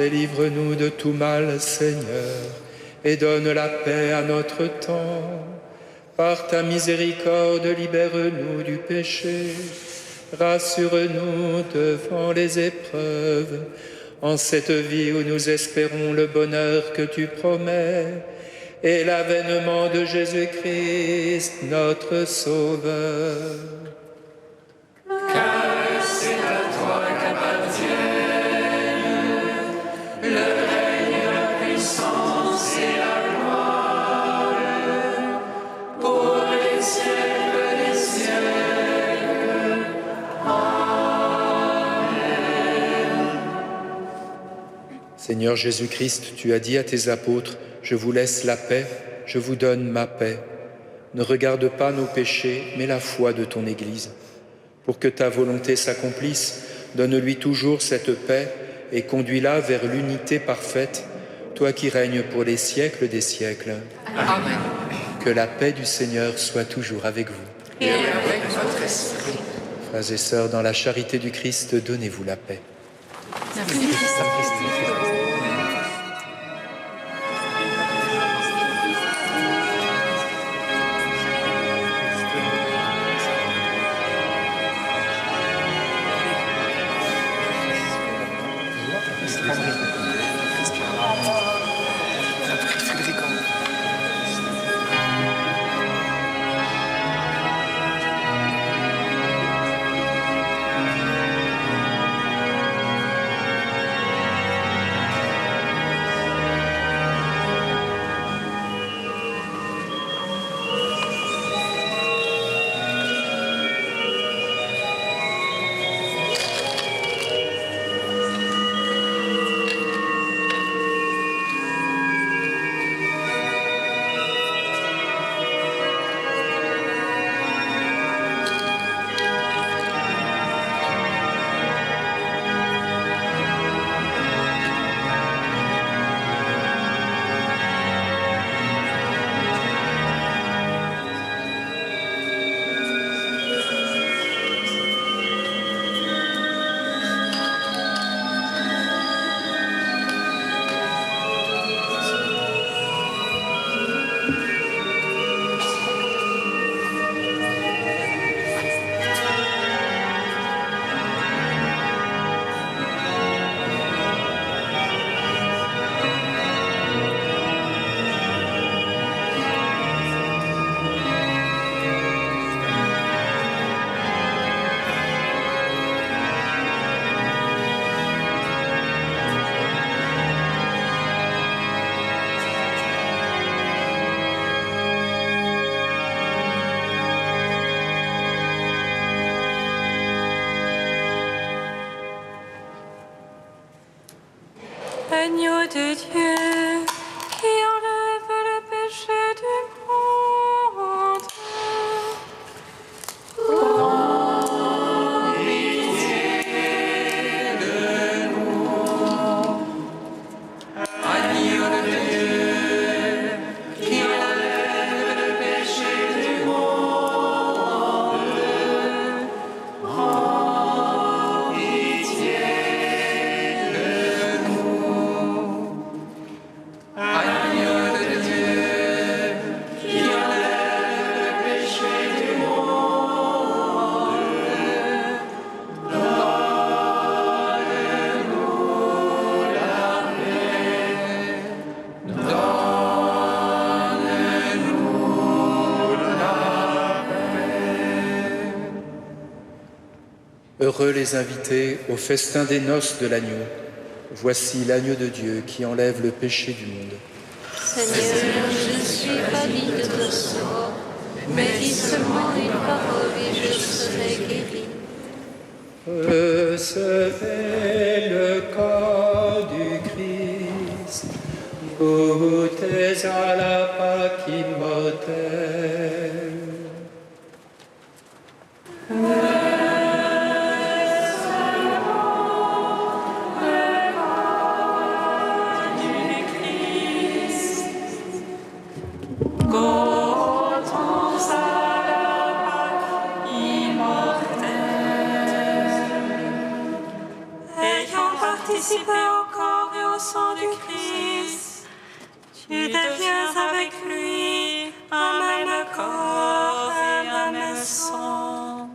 Délivre-nous de tout mal, Seigneur, et donne la paix à notre temps. Par ta miséricorde, libère-nous du péché. Rassure-nous devant les épreuves, en cette vie où nous espérons le bonheur que tu promets, et l'avènement de Jésus-Christ, notre Sauveur. Car c'est à toi qu'appartiennent le règne, la puissance et la gloire, pour les siècles des siècles. Amen. Seigneur Jésus-Christ, tu as dit à tes apôtres, « Je vous laisse la paix, je vous donne ma paix. » Ne regarde pas nos péchés, mais la foi de ton Église. Pour que ta volonté s'accomplisse, donne-lui toujours cette paix et conduis-la vers l'unité parfaite, toi qui règnes pour les siècles des siècles. Amen. Que la paix du Seigneur soit toujours avec vous. Et avec votre esprit. Frères et sœurs, dans la charité du Christ, donnez-vous la paix. Agneau de Dieu, qui enlève le péché du monde. Prends pitié de nous. Agneau de Dieu, qui enlève le péché du monde. Prends pitié de nous. Agneau de Dieu, qui enlève le péché du monde, donne-nous la paix, donne-nous la paix. Heureux les invités au festin des noces de l'agneau. Voici l'agneau de Dieu qui enlève le péché du monde. Seigneur, je suis pas digne de ton sort, mais dis seulement une parole et je serai guéri. Recevez le corps du Christ, goûtez à la Pâque immortelle. Goûtons à la Pâque immortelle. Ayant participé au corps et au au sang du Christ, tu deviens avec lui un même corps et un même sang.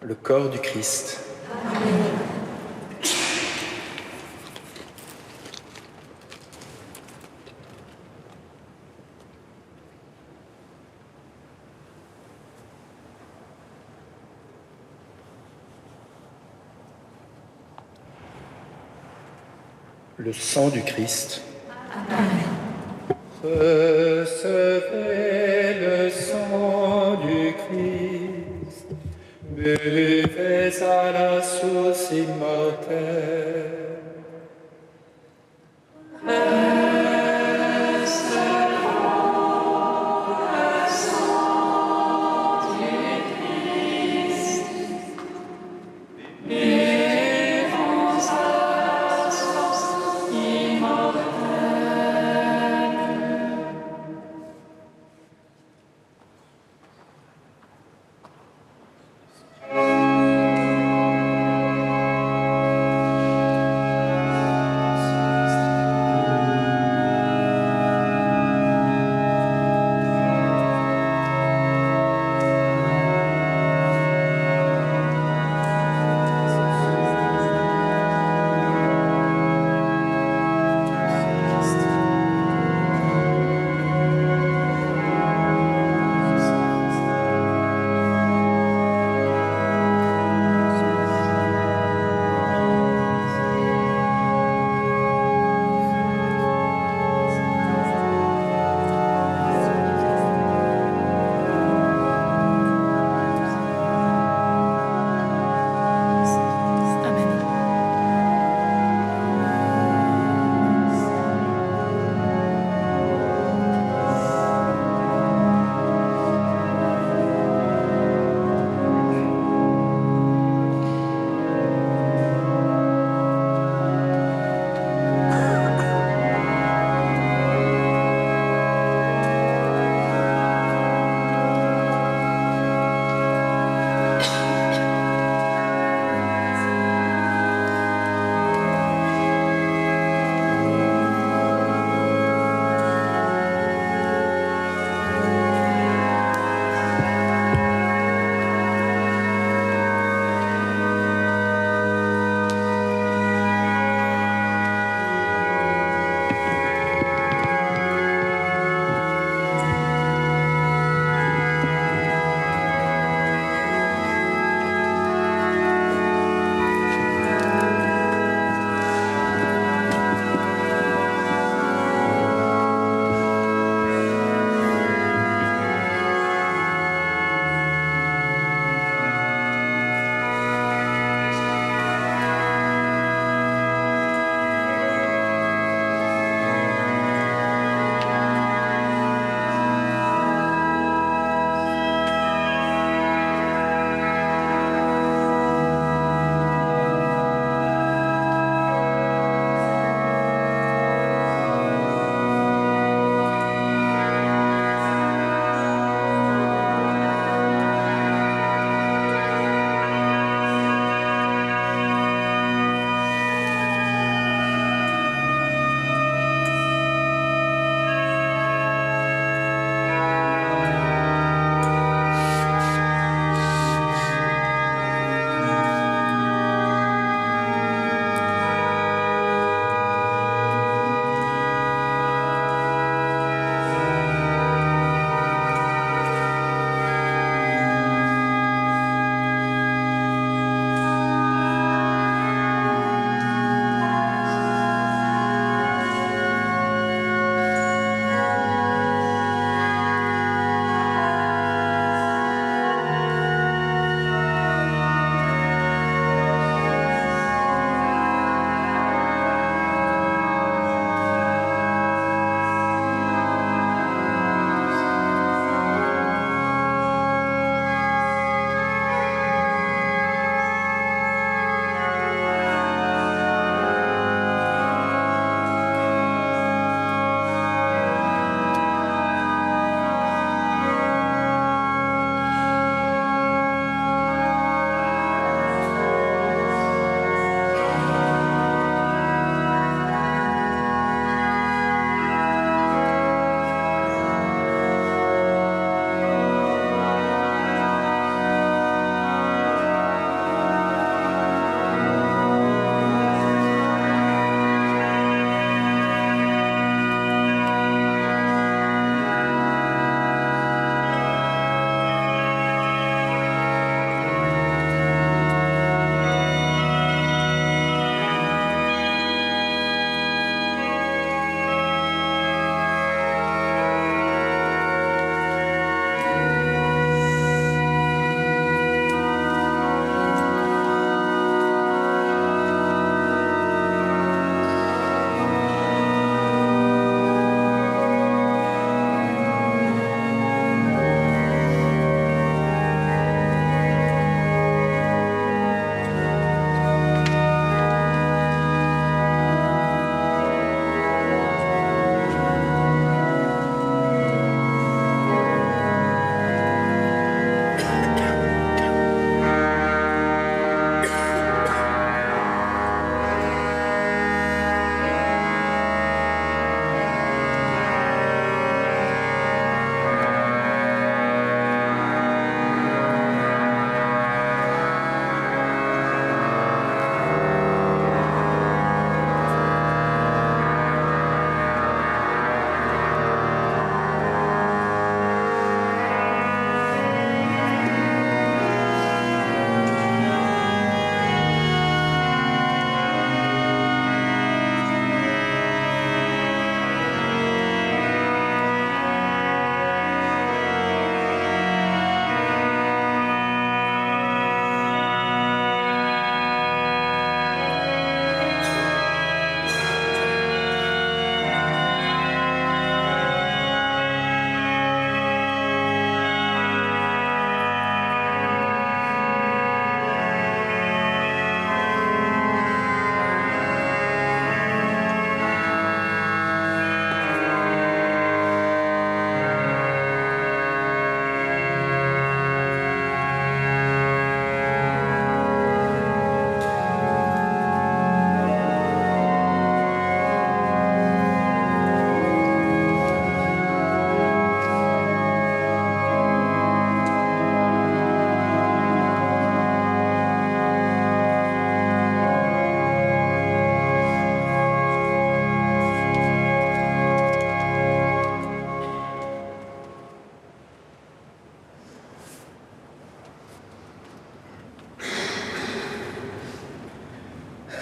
Le corps du Christ. Le sang du Christ. Recevez le sang du Christ, buvez à la source immortelle.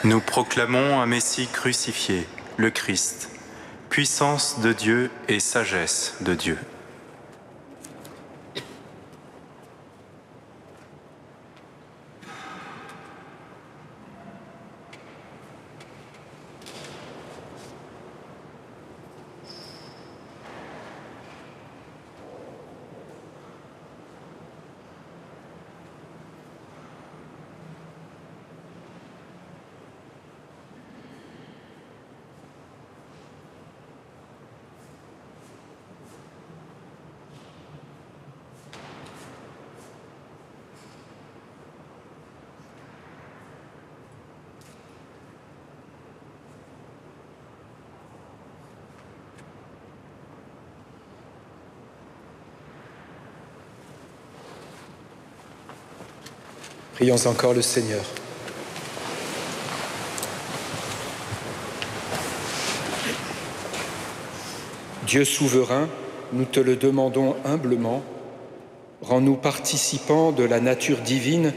Nous proclamons un Messie crucifié, le Christ, puissance de Dieu et sagesse de Dieu. Prions encore le Seigneur. Dieu souverain, nous te le demandons humblement, rends-nous participants de la nature divine,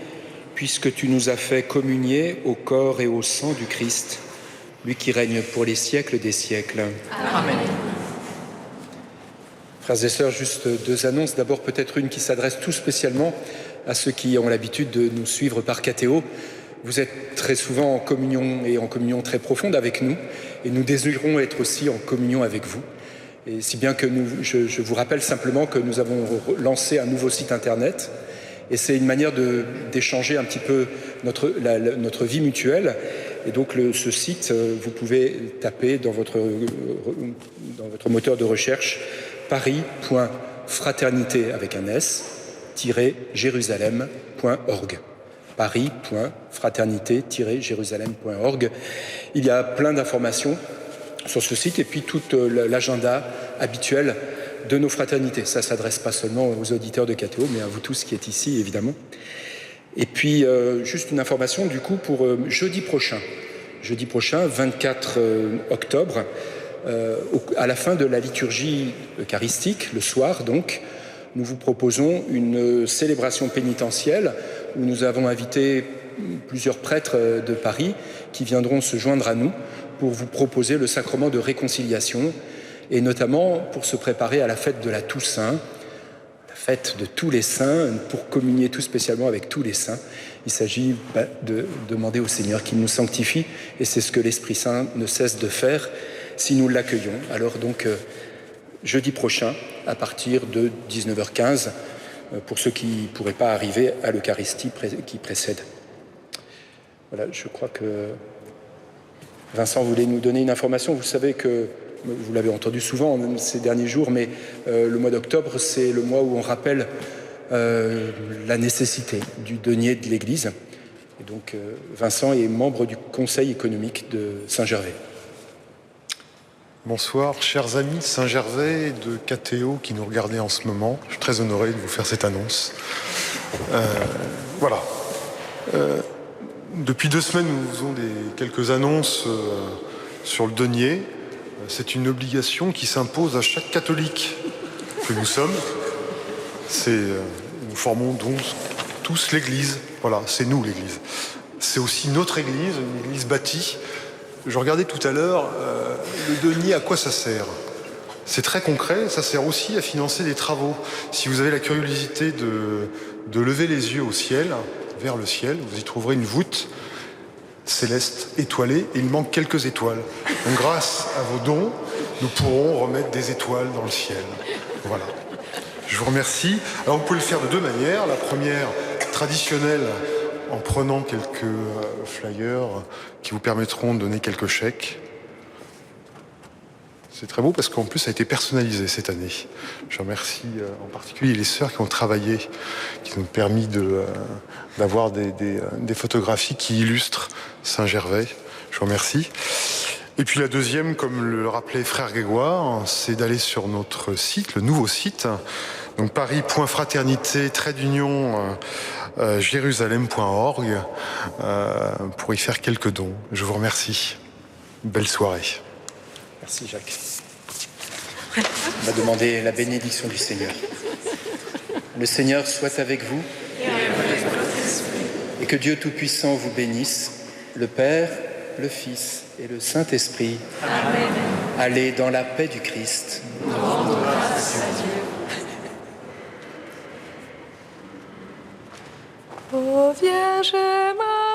puisque tu nous as fait communier au corps et au sang du Christ, lui qui règne pour les siècles des siècles. Amen. Frères et sœurs, juste deux annonces. D'abord, peut-être une qui s'adresse tout spécialement à ceux qui ont l'habitude de nous suivre par KTO. Vous êtes très souvent en communion et en communion très profonde avec nous, et nous désirons être aussi en communion avec vous. Et si bien que je vous rappelle simplement que nous avons lancé un nouveau site internet, et c'est une manière d'échanger un petit peu notre vie mutuelle. Et donc ce site, vous pouvez taper dans votre moteur de recherche paris.fraternité avec un s-jérusalem.org. paris.fraternité-jérusalem.org. Il y a plein d'informations sur ce site et puis tout l'agenda habituel de nos fraternités. Ça ne s'adresse pas seulement aux auditeurs de KTO, mais à vous tous qui êtes ici, évidemment. Et puis, juste une information, du coup, pour jeudi prochain, 24 octobre, à la fin de la liturgie eucharistique, le soir, donc, nous vous proposons une célébration pénitentielle où nous avons invité plusieurs prêtres de Paris qui viendront se joindre à nous pour vous proposer le sacrement de réconciliation et notamment pour se préparer à la fête de la Toussaint, la fête de tous les saints, pour communier tout spécialement avec tous les saints. Il s'agit de demander au Seigneur qu'il nous sanctifie et c'est ce que l'Esprit Saint ne cesse de faire si nous l'accueillons. Alors donc, jeudi prochain, à partir de 19h15, pour ceux qui ne pourraient pas arriver à l'Eucharistie qui précède. Voilà, je crois que Vincent voulait nous donner une information. Vous savez que, vous l'avez entendu souvent ces derniers jours, mais le mois d'octobre, c'est le mois où on rappelle la nécessité du denier de l'Église. Et donc, Vincent est membre du Conseil économique de Saint-Gervais. Bonsoir, chers amis de Saint-Gervais et de KTO qui nous regardez en ce moment. Je suis très honoré de vous faire cette annonce. Voilà. Depuis 2 semaines, nous faisons quelques annonces sur le denier. C'est une obligation qui s'impose à chaque catholique que nous sommes. Nous formons donc tous l'Église. Voilà, c'est nous l'Église. C'est aussi notre Église, une Église bâtie. Je regardais tout à l'heure, le denier, à quoi ça sert? C'est très concret, ça sert aussi à financer des travaux. Si vous avez la curiosité de lever les yeux au ciel, vers le ciel, vous y trouverez une voûte céleste étoilée et il manque quelques étoiles. Donc grâce à vos dons, nous pourrons remettre des étoiles dans le ciel. Voilà. Je vous remercie. Alors vous pouvez le faire de 2 manières. La première, traditionnelle, en prenant quelques flyers qui vous permettront de donner quelques chèques. C'est très beau parce qu'en plus ça a été personnalisé cette année. Je remercie en particulier les sœurs qui ont travaillé, qui nous ont permis d'avoir des photographies qui illustrent Saint-Gervais. Je vous remercie. Et puis la deuxième, comme le rappelait Frère Grégoire, c'est d'aller sur notre site, le nouveau site, donc paris.fraternité-jérusalem.org pour y faire quelques dons. Je vous remercie. Belle soirée. Merci Jacques. On va demander la bénédiction du Seigneur. Le Seigneur soit avec vous et que Dieu Tout-Puissant vous bénisse, le Père le Fils et le Saint-Esprit. Amen. Allez dans la paix du Christ. Rendons grâce à Dieu. Ô Vierge Marie,